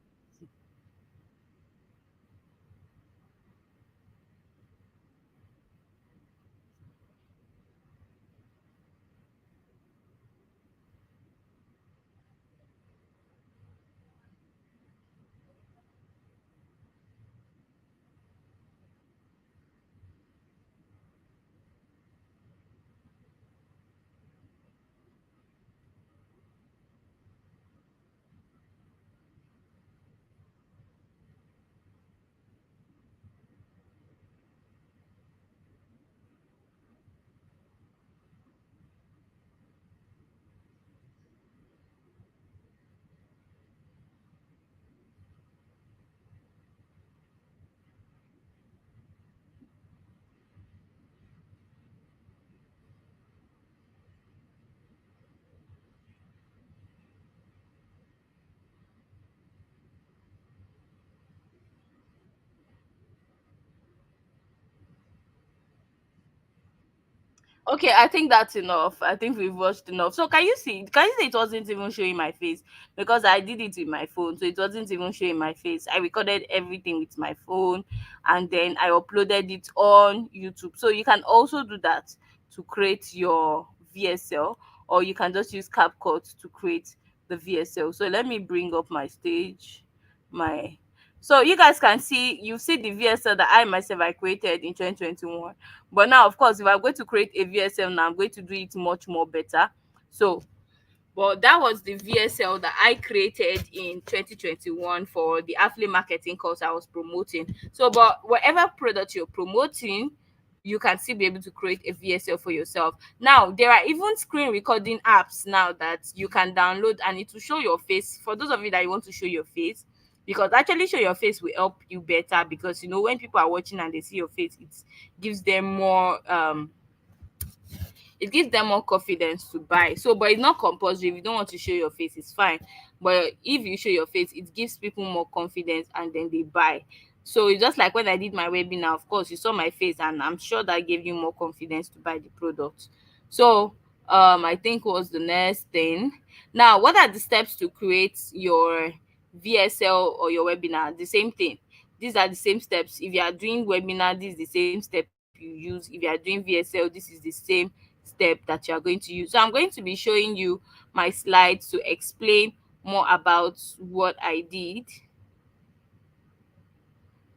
Okay, I think that's enough. I think we've watched enough. So can you see? Can you see it wasn't even showing my face because I did it with my phone, so it wasn't even showing my face. I recorded everything with my phone, and then I uploaded it on YouTube. So you can also do that to create your VSL, or you can just use CapCut to create the VSL. So let me bring up my stage, my. So you guys can see, you see the VSL that I created in 2021. But now, of course, if I'm going to create a VSL now, I'm going to do it much more better. So, but that was the VSL that I created in 2021 for the affiliate marketing course I was promoting. So, but whatever product you're promoting, you can still be able to create a VSL for yourself. Now, there are even screen recording apps now that you can download and it will show your face. For those of you that you want to show your face, because actually show your face will help you better because you know when people are watching and they see your face, gives them more it gives them more confidence to buy. So, but it's not compulsory. If you don't want to show your face, it's fine. But if you show your face, it gives people more confidence and then they buy. So it's just like when I did my webinar, of course, you saw my face, and I'm sure that gave you more confidence to buy the product. So, I think was the next thing. Now, what are the steps to create your VSL or your webinar? The same thing. These are the same steps. If you are doing webinar, this is the same step you use. If you are doing VSL, this is the same step that you are going to use. So I'm going to be showing you my slides to explain more about what I did.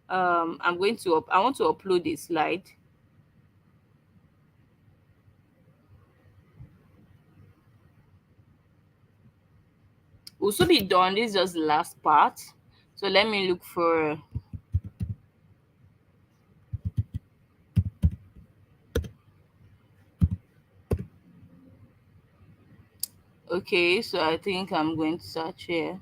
I want to upload a slide. We'll soon be done. This is just the last part. So let me look for. Okay, so I think I'm going to search here.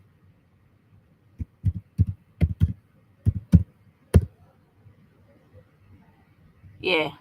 Yeah.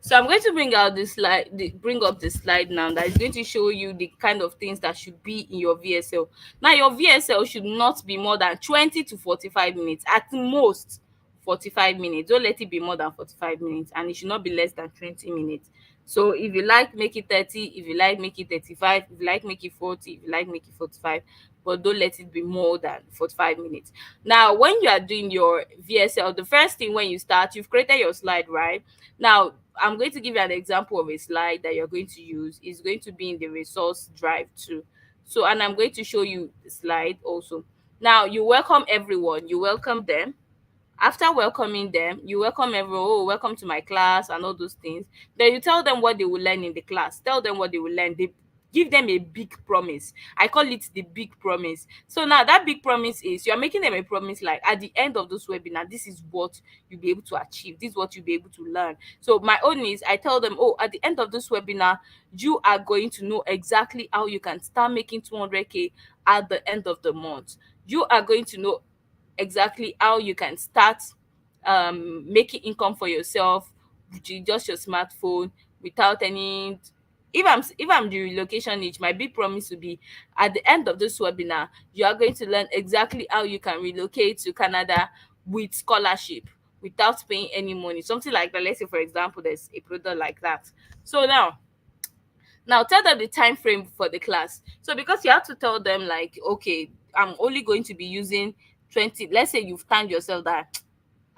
So I'm going to bring out this slide, bring up the slide now that is going to show you the kind of things that should be in your VSL. Now your VSL should not be more than 20 to 45 minutes, at most 45 minutes. Don't let it be more than 45 minutes, and it should not be less than 20 minutes. So if you like, make it 30, if you like, make it 35, if you like, make it 40, if you like, make it 45, but don't let it be more than 45 minutes. Now when you are doing your VSL, the first thing when you start, you've created your slide, right? Now I'm going to give you an example of a slide that you're going to use. It's going to be in the resource drive too. So, and I'm going to show you the slide also. Now, you welcome everyone. You welcome them. After welcoming them, you welcome everyone. Oh, welcome to my class and all those things. Then you tell them what they will learn in the class. Tell them what they will learn. They give them a big promise. I call it the big promise. So now that big promise is you're making them a promise like at the end of this webinar, this is what you'll be able to achieve. This is what you'll be able to learn. So my own is I tell them, oh, at the end of this webinar, you are going to know exactly how you can start making 200K at the end of the month. You are going to know exactly how you can start making income for yourself with just your smartphone without any. If I'm the relocation age, my big promise would be at the end of this webinar, you are going to learn exactly how you can relocate to Canada with scholarship without paying any money. Something like that. Let's say, for example, there's a product like that. So now tell them the time frame for the class. So because you have to tell them like, okay, I'm only going to be using 20. Let's say you've timed yourself that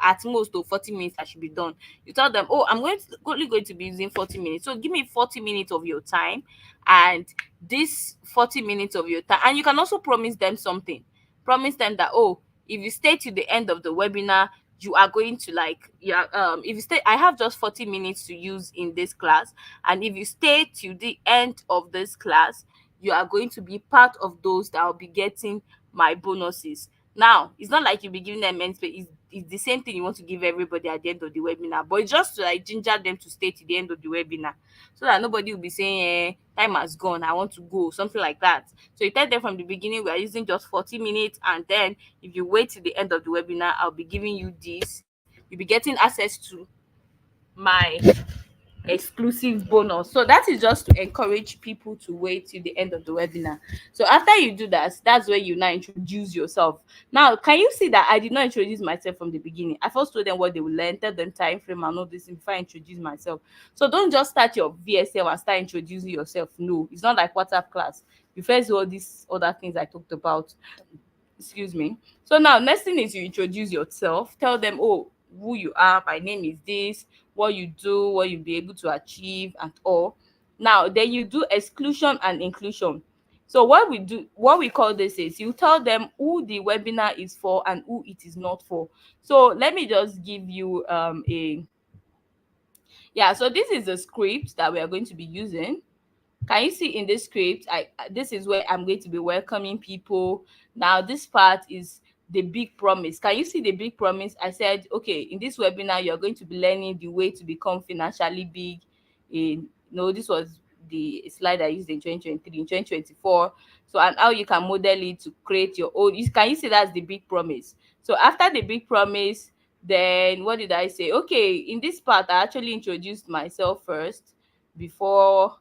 at most to 40 minutes I should be done. You tell them, oh, I'm only going to be using 40 minutes. So give me 40 minutes of your time, and this 40 minutes of your time. And you can also promise them something. Promise them that, oh, if you stay to the end of the webinar, you are going to like, yeah, if you stay, I have just 40 minutes to use in this class. And if you stay to the end of this class, you are going to be part of those that will be getting my bonuses. Now, it's not like you'll be giving them men's pay. It's the same thing you want to give everybody at the end of the webinar, but it's just to like ginger them to stay to the end of the webinar so that nobody will be saying, time has gone, I want to go, something like that. So you tell them from the beginning, we are using just 40 minutes, and then if you wait till the end of the webinar, I'll be giving you this. You'll be getting access to my exclusive bonus. So that is just to encourage people to wait till the end of the webinar. So after you do that, that's where you now introduce yourself. Now, can you see that I did not introduce myself from the beginning? I first told them what they will learn, tell them time frame and all this before I introduce myself. So don't just start your VSL and start introducing yourself. No, it's not like WhatsApp class. You first do all these other things I talked about. Excuse me. So now next thing is you introduce yourself. Tell them, oh, who you are, my name is this, what you do, what you'll be able to achieve and all. Now then you do exclusion and inclusion. So what we call this is you tell them who the webinar is for and who it is not for. So let me just give you a yeah, so this is the script that we are going to be using. Can you see in this script, this is where I'm going to be welcoming people. Now this part is the big promise. Can you see the big promise? I said, okay, in this webinar you're going to be learning the way to become financially big. In this was the slide I used in 2023, in 2024. So, and how you can model it to create your own. Can you see that's the big promise? So after the big promise, then what did I say? Okay, in this part I actually introduced myself first before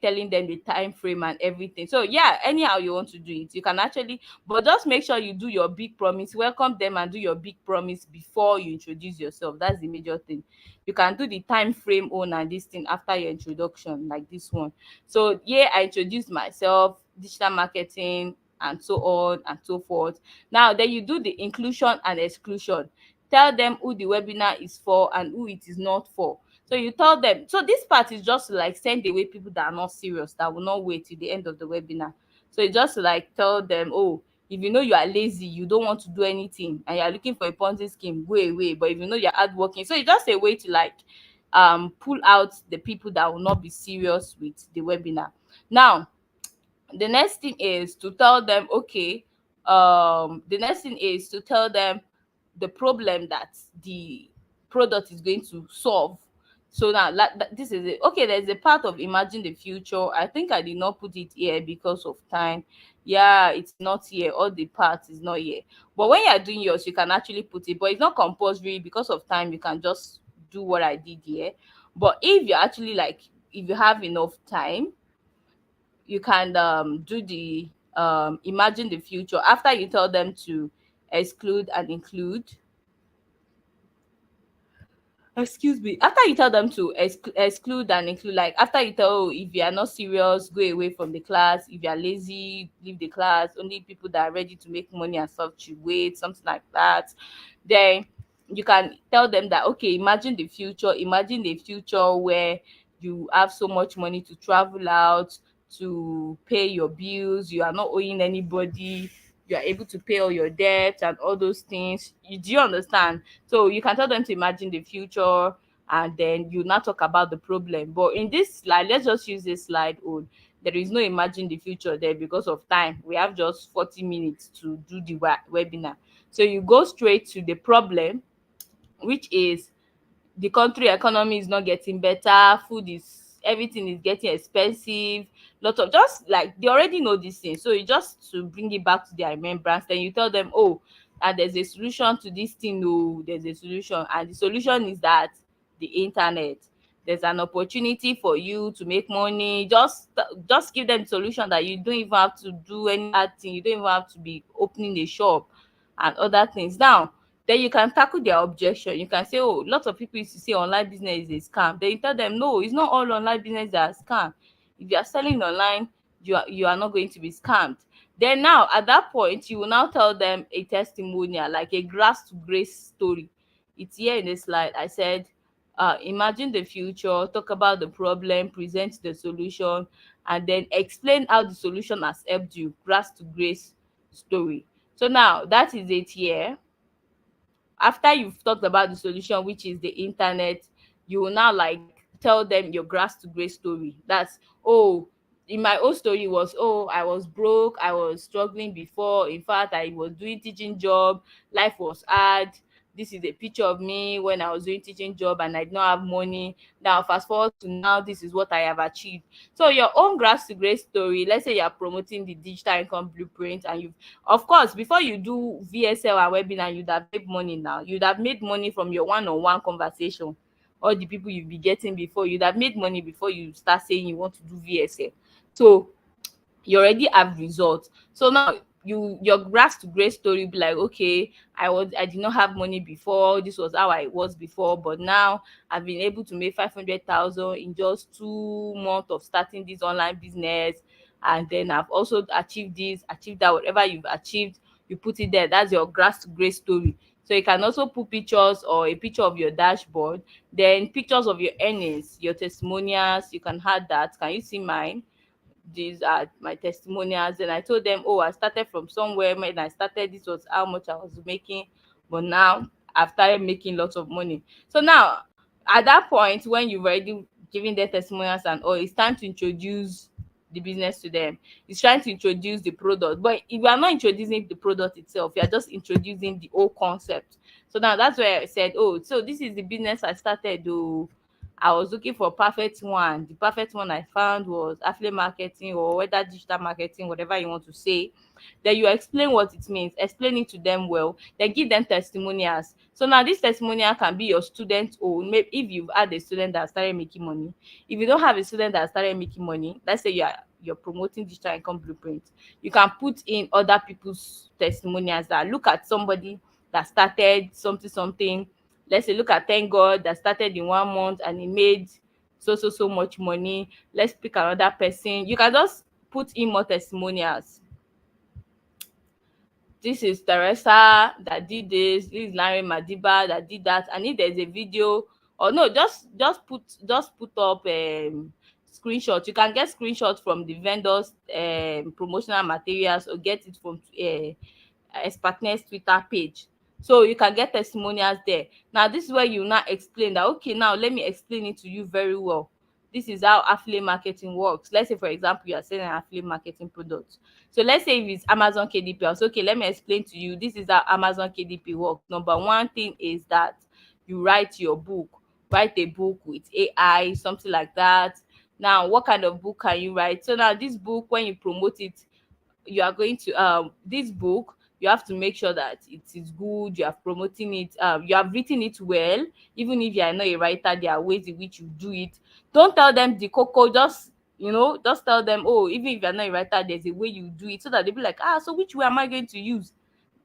telling them the time frame and everything. So yeah, anyhow you want to do it, you can actually, but just make sure you do your big promise, welcome them and do your big promise before you introduce yourself. That's the major thing. You can do the time frame on and this thing after your introduction, like this one. So yeah, I introduced myself, digital marketing and so on and so forth. Now then you do the inclusion and exclusion. Tell them who the webinar is for and who it is not for. So you tell them. So this part is just to like send away people that are not serious, that will not wait till the end of the webinar. So you just like tell them, oh, if you know you are lazy, you don't want to do anything, and you're looking for a Ponzi scheme, go away. But if you know you're hardworking, so it's just a way to like pull out the people that will not be serious with the webinar. Now, the next thing is to tell them, okay, the next thing is to tell them the problem that the product is going to solve. So now this is it. Okay, there's a part of imagine the future. I think I did not put it here because of time. yeah, it's not here, all the parts is not here. But when you're doing yours, you can actually put it, but it's not compulsory. Because of time, you can just do what I did here. But if you're actually like, if you have enough time, you can do the imagine the future after you tell them to exclude and include. Excuse me. After you tell them to exclude and include, like after you tell, oh, if you are not serious, go away from the class. If you are lazy, leave the class. Only people that are ready to make money and stuff should wait, something like that. Then you can tell them that, okay, imagine the future. Imagine the future where you have so much money to travel out, to pay your bills. You are not owing anybody. You are able to pay all your debts and all those things. Do you understand? So you can tell them to imagine the future, and then you now talk about the problem. But in this slide, let's just use this slide on. There is no imagine the future there because of time. We have just 40 minutes to do the webinar. So you go straight to the problem, which is the country economy is not getting better, food is, everything is getting expensive, lot of, just like they already know this thing, so you just to bring it back to their remembrance. Then you tell them, oh, and there's a solution to this thing. Oh, there's a solution, and the solution is that the internet, there's an opportunity for you to make money. Just give them solution that you don't even have to do any hard thing. You don't even have to be opening a shop and other things. Now, then you can tackle their objection. You can say, oh, lots of people used to say online business is a scam. Then you tell them, no, it's not all online business that are scam. If you are selling online, you are not going to be scammed. Then now at that point, you will now tell them a testimonial, like a grass to grace story. It's here in the slide. I said, imagine the future, talk about the problem, present the solution, and then explain how the solution has helped you. Grass to grace story. So now that is it here. After you've talked about the solution, which is the internet, you will now like tell them your grass to grace story. That's, oh, in my old story was, oh, I was broke, I was struggling before. In fact, I was doing teaching job, life was hard. This is a picture of me when I was doing teaching job and I did not have money. Now fast forward to now, this is what I have achieved. So your own grass to grace story, let's say you are promoting the digital income blueprint, and you, of course, before you do VSL and webinar, you'd have made money now. You'd have made money from your one-on-one conversation. All the people you'll be getting before, you'd have made money before you start saying you want to do VSL. So you already have results. So now your grass to grace story be like, okay, I did not have money before. This was how I was before, but now I've been able to make 500,000 in just 2 months of starting this online business. And then I've also achieved this, achieved that. Whatever you've achieved, you put it there. That's your grass to grace story. So you can also put pictures or a picture of your dashboard, then pictures of your earnings, your testimonials. You can add that. Can you see mine? These are my testimonials. And I told them, oh, I started from somewhere. When I started, this was how much I was making, but now I've started making lots of money. So now at that point, when you've already given their testimonials and all, it's time to introduce the business to them. It's trying to introduce the product, but if you are not introducing the product itself, you are just introducing the whole concept. So now that's where I said, oh, so this is the business I started. Oh, I was looking for perfect one. The perfect one I found was affiliate marketing, or whether digital marketing, whatever you want to say. Then you explain what it means, explain it to them well, then give them testimonials. So now this testimonial can be your student own. Maybe if you've had a student that started making money. If you don't have a student that started making money, let's say you're promoting digital income blueprint, you can put in other people's testimonials, that look at somebody that started something. Let's say, look at Thank God that started in 1 month and he made so much money. Let's pick another person. You can just put in more testimonials. This is Teresa that did this is Larry Madiba that did that. And if there's a video, or no, just put up screenshot. You can get screenshots from the vendors promotional materials, or get it from Expertness Twitter page. So you can get testimonials there. Now this is where you now explain that, okay, now let me explain it to you very well. This is how affiliate marketing works. Let's say, for example, you are selling an affiliate marketing product. So let's say if it's Amazon KDP, I was, okay, let me explain to you. This is how Amazon KDP works. Number one thing is that you write your book. Write a book with AI, something like that. Now, what kind of book can you write? So now this book, when you promote it, you are going to this book, you have to make sure that it is good, you are promoting it, you have written it well. Even if you are not a writer, there are ways in which you do it. Don't tell them the cocoa, just just tell them, oh, even if you're not a writer, there's a way you do it, so that they'll be like, so which way am I going to use?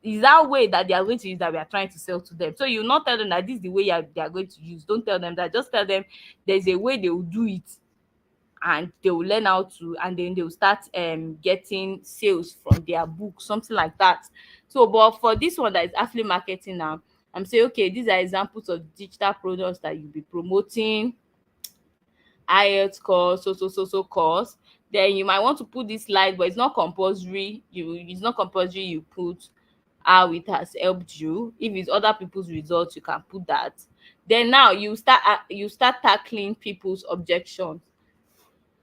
Is that way that they are going to use that we are trying to sell to them? So you not tell them that this is the way they are going to use. Don't tell them that. Just tell them there's a way they will do it, and they will learn how to, and then they will start getting sales from their book, something like that. So but for this one that is affiliate marketing now, I'm saying, okay, these are examples of digital products that you'll be promoting. IELTS course, so course. Then you might want to put this slide, but it's not compulsory. It's not compulsory you put how it has helped you. If it's other people's results, you can put that. Then now you start tackling people's objections.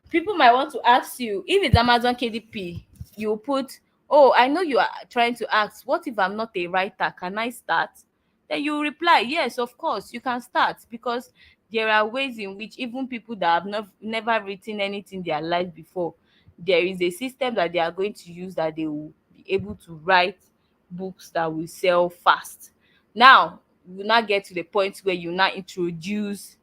People might want to ask you, if it's Amazon KDP, you put, oh, I know you are trying to ask, what if I'm not a writer, can I start? Then you reply, yes, of course you can start, because there are ways in which even people that have never written anything in their life before, there is a system that they are going to use that they will be able to write books that will sell fast. Now you now get to the point where you now introduce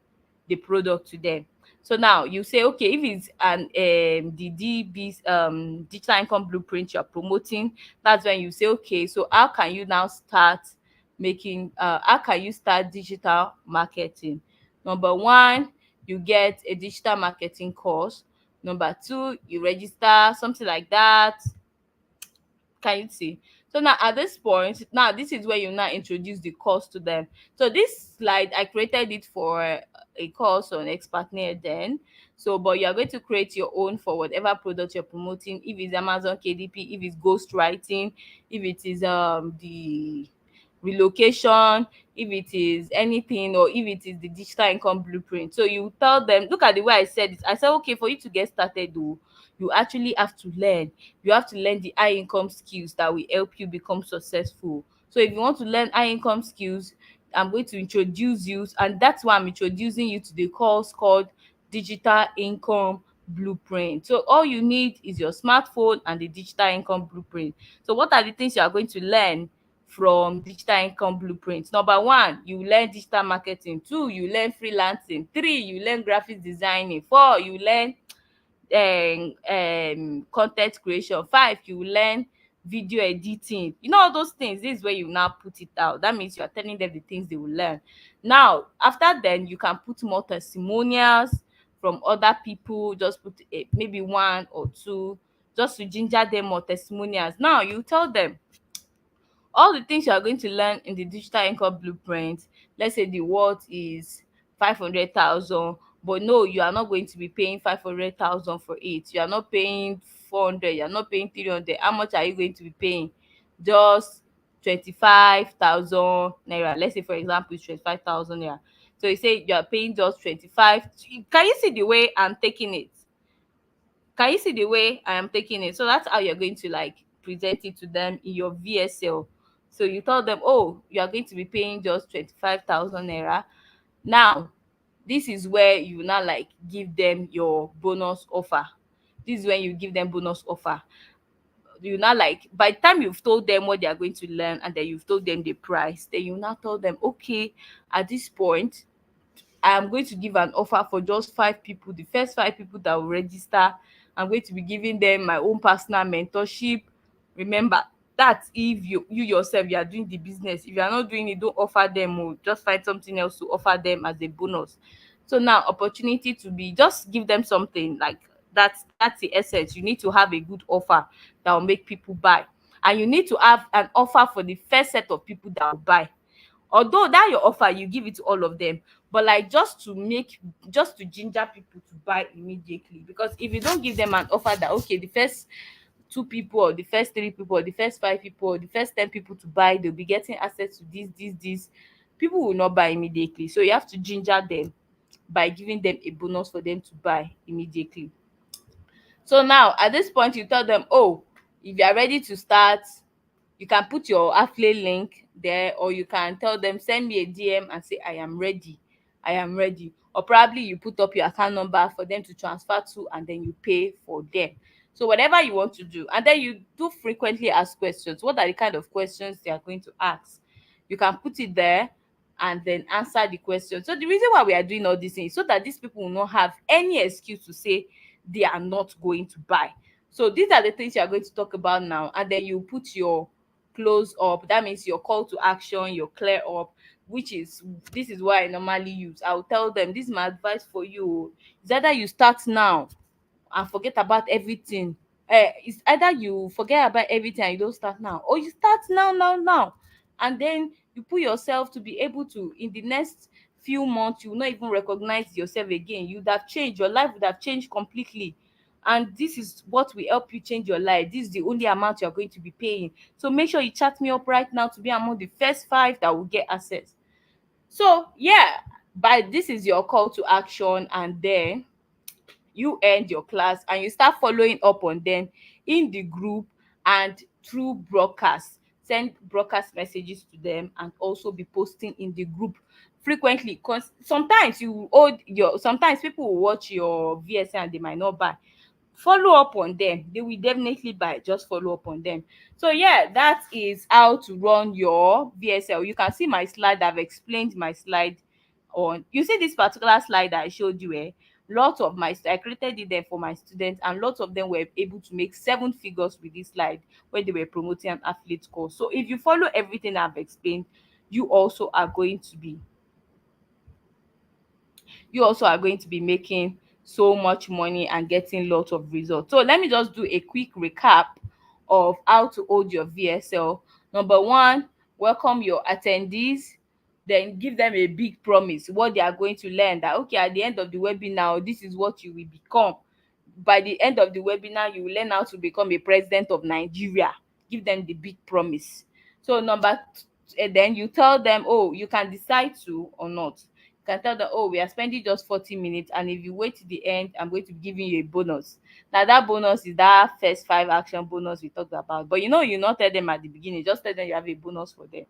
the product to them. So now you say, okay, if it's an the DB digital income blueprint you're promoting, that's when you say, okay, so how can you now start making how can you start digital marketing? Number one, you get a digital marketing course. Number two, you register, something like that. Can you see? So now at this point, now this is where you now introduce the course to them. So this slide, I created it for a course on expert near then. So but you are going to create your own for whatever product you're promoting. If it's Amazon KDP, if it's ghostwriting, if it is the relocation, if it is anything, or if it is the digital income blueprint. So you tell them, look at the way I said it. I said, okay, for you to get started though, you actually have to learn. You have to learn the high income skills that will help you become successful. So if you want to learn high income skills, I'm going to introduce you, and that's why I'm introducing you to the course called Digital Income Blueprint. So all you need is your smartphone and the digital income blueprint. So what are the things you are going to learn from digital income blueprint? Number one, you learn digital marketing. Two, you learn freelancing. Three, you learn graphic designing. Four, you learn con creation. Five, you learn video editing. You know all those things. This is where you now put it out. That means you are telling them the things they will learn. Now after then, you can put more testimonials from other people. Just put maybe one or two, just to ginger them, more testimonials. Now you tell them all the things you are going to learn in the digital income blueprint. Let's say the worth is 500,000, but no, you are not going to be paying 500,000 for it. You are not paying 400, you are not paying 300. How much are you going to be paying? Just 25,000 naira. Let's say for example it's 25,000 naira. So you say you are paying just 25. Can you see the way I'm taking it? Can you see the way I am taking it? So that's how you're going to like present it to them in your VSL. So you tell them, oh, you are going to be paying just 25,000 naira. Now, this is where you now like give them your bonus offer. This is when you give them bonus offer. You now like, by the time you've told them what they are going to learn, and then you've told them the price, then you now tell them, okay, at this point I am going to give an offer for just 5 people. The first 5 people that will register, I'm going to be giving them my own personal mentorship. Remember, that's if you yourself you are doing the business. If you are not doing it, don't offer them. Or just find something else to offer them as a bonus. So now opportunity to be, just give them something like that's the essence. You need to have a good offer that will make people buy, and you need to have an offer for the first set of people that will buy. Although that your offer, you give it to all of them, but like just to ginger people to buy immediately. Because if you don't give them an offer that, okay, the first 2 people, or the first 3 people, or the first 5 people, or the first 10 people to buy, they'll be getting access to this, people will not buy immediately. So you have to ginger them by giving them a bonus for them to buy immediately. So now at this point you tell them, oh, if you are ready to start, you can put your affiliate link there, or you can tell them, send me a DM and say, I am ready. I am ready. Or probably you put up your account number for them to transfer to, and then you pay for them. So whatever you want to do, and then you do frequently ask questions. What are the kind of questions they are going to ask? You can put it there and then answer the question. So the reason why we are doing all these things is so that these people will not have any excuse to say they are not going to buy. So these are the things you are going to talk about now, and then you put your close up. That means your call to action, your clear up, which is, this is what I normally use. I'll tell them, this is my advice for you. It's either you start now and forget about everything. It's either you forget about everything and you don't start now, or you start now, and then you put yourself to be able to, in the next few months, you will not even recognize yourself again. You'd have changed, your life would have changed completely. And this is what will help you change your life. This is the only amount you're going to be paying. So make sure you chat me up right now to be among the first 5 that will get access. So yeah, by this is your call to action, and then you end your class and you start following up on them in the group and through broadcast. Send broadcast messages to them and also be posting in the group frequently, because sometimes you hold your, sometimes people will watch your VSL and they might not buy. Follow up on them, they will definitely buy. Just follow up on them. So yeah, that is how to run your VSL. You can see my slide. I've explained my slide on, you see this particular slide that I showed you, lots of my, I created it there for my students, and lots of them were able to make 7 figures with this slide when they were promoting an affiliate course. So if you follow everything I've explained, you also are going to be, you also are going to be making so much money and getting lots of results. So let me just do a quick recap of how to hold your VSL. Number one, welcome your attendees, then give them a big promise what they are going to learn, that okay, at the end of the webinar, this is what you will become. By the end of the webinar, you will learn how to become a president of Nigeria. Give them the big promise. So then you tell them, oh, you can decide to or not. You can tell them, oh, we are spending just 40 minutes, and if you wait to the end, I'm going to be giving you a bonus. Now that bonus is that first 5 action bonus we talked about, but you not tell them at the beginning, just tell them you have a bonus for them.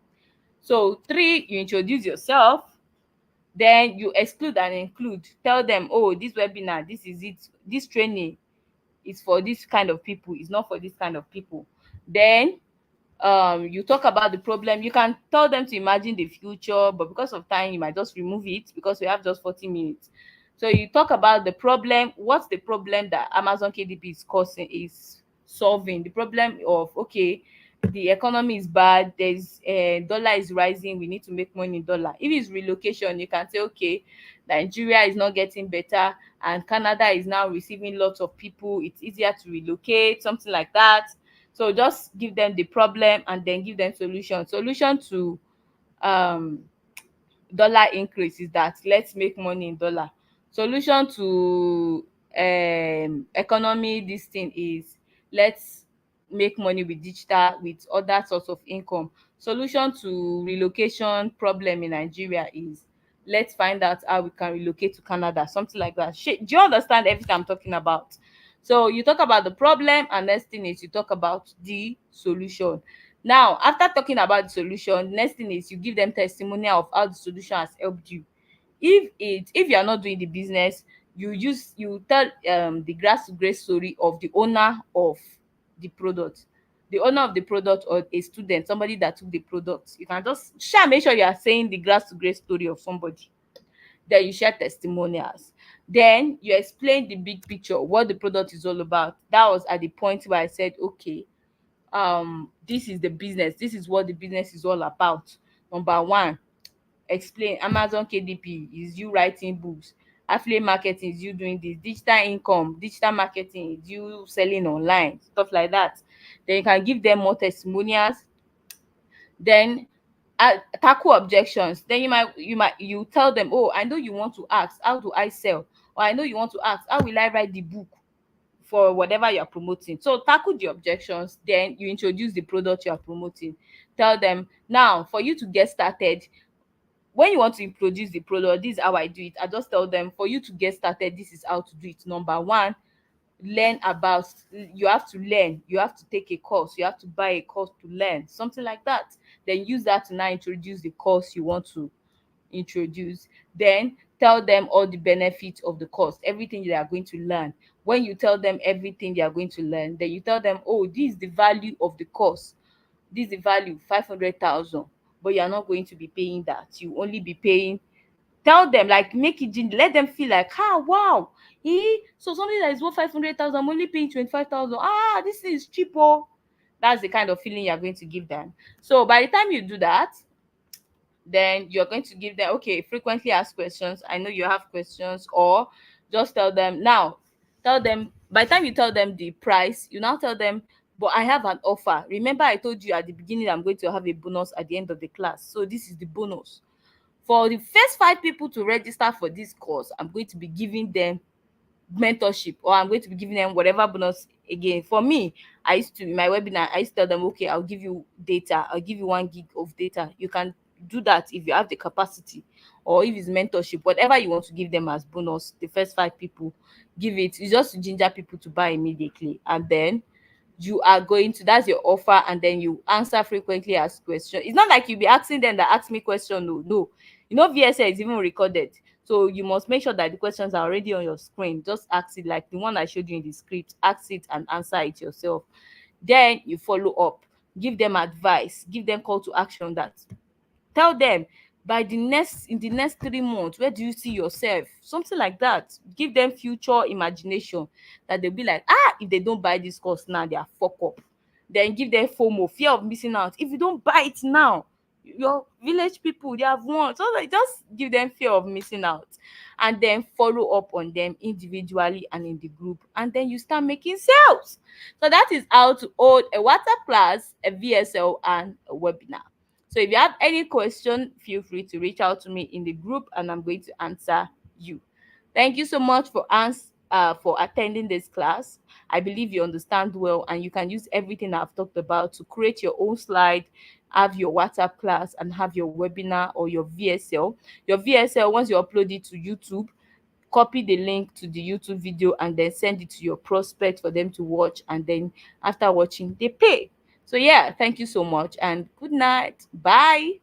So 3, you introduce yourself, then you exclude and include. Tell them, oh, this webinar, this is it, this training is for this kind of people, it's not for this kind of people. Then you talk about the problem. You can tell them to imagine the future, but because of time you might just remove it, because we have just 40 minutes. So you talk about the problem. What's the problem that Amazon KDP is causing, is solving? The problem of, okay, the economy is bad, there's dollar is rising, we need to make money in dollar. If it's relocation, you can say, okay, Nigeria is not getting better and Canada is now receiving lots of people, it's easier to relocate, something like that. So just give them the problem and then give them solution to um dollar increase is that let's make money in dollar. Solution to economy this thing is let's make money with digital, with other sorts of income. Solution to relocation problem in Nigeria is let's find out how we can relocate to Canada, something like that. Do you understand everything I'm talking about? So you talk about the problem, and next thing is you talk about the solution. Now, after talking about the solution, next thing is you give them testimonial of how the solution has helped you. If you are not doing the business, you tell the grass to grace story of the owner of the product, the owner of the product, or a student, somebody that took the product. You can just make sure you are saying the grass to grace story of somebody. Then you share testimonials. Then you explain the big picture, what the product is all about. That was at the point where I said, okay, this is the business, this is what the business is all about. Number one, explain. Amazon KDP is you writing books, affiliate marketing is you doing this, digital income, digital marketing is you selling online, stuff like that. Then you can give them more testimonials. Then tackle objections. Then you tell them, oh, I know you want to ask, how do I sell? Or I know you want to ask, how will I write the book for whatever you are promoting? So tackle the objections. Then you introduce the product you are promoting. Tell them, now for you to get started, when you want to introduce the product, this is how I do it. I just tell them, for you to get started, this is how to do it. Number one, learn about, you have to learn, you have to take a course, you have to buy a course to learn, something like that. Then use that to now introduce the course you want to introduce. Then tell them all the benefits of the course, everything they are going to learn when you tell them everything they are going to learn, then you tell them, oh, this is the value of the course, this is the value, 500,000, but you are not going to be paying that. You only be paying. Tell them, like, make it let them feel like, ah, wow, so something that is worth 500,000, I'm only paying 25,000. Ah, this is cheap. Oh, that's the kind of feeling you're going to give them. So by the time you do that, then you're going to give them, okay, frequently asked questions. I know you have questions, or just tell them now. Tell them, by the time you tell them the price, you now tell them, but I have an offer. Remember, I told you at the beginning I'm going to have a bonus at the end of the class. So this is the bonus. For the first 5 people to register for this course, I'm going to be giving them mentorship, or I'm going to be giving them whatever bonus again. For me, I used to, in my webinar, I used to tell them, okay, I'll give you data, I'll give you 1 gig of data. You can do that if you have the capacity, or if it's mentorship, whatever you want to give them as bonus, the first 5 people, give it. It's just to ginger people to buy immediately. And then you are going to, that's your offer, and then you answer frequently asked questions. It's not like you'll be asking them that ask me question. No, no. VSL is even recorded, so you must make sure that the questions are already on your screen. Just ask it like the one I showed you in the script. Ask it and answer it yourself. Then you follow up, give them advice, give them call to action. That tell them, by the next in the next 3 months, where do you see yourself, something like that. Give them future imagination, that they'll be like, ah, if they don't buy this course now, they are fuck up. Then give them FOMO, fear of missing out. If you don't buy it now, your village people, they have won. So like, just give them fear of missing out, and then follow up on them individually and in the group, and then you start making sales. So that is how to hold a WhatsApp class, a VSL, and a webinar. So if you have any question, feel free to reach out to me in the group, and I'm going to answer you. Thank you so much for attending this class. I believe you understand well, and you can use everything I've talked about to create your own slide, have your WhatsApp class, and have your webinar or your VSL. Your VSL, once you upload it to YouTube, copy the link to the YouTube video and then send it to your prospect for them to watch, and then after watching, they pay. So yeah, thank you so much, and good night. Bye.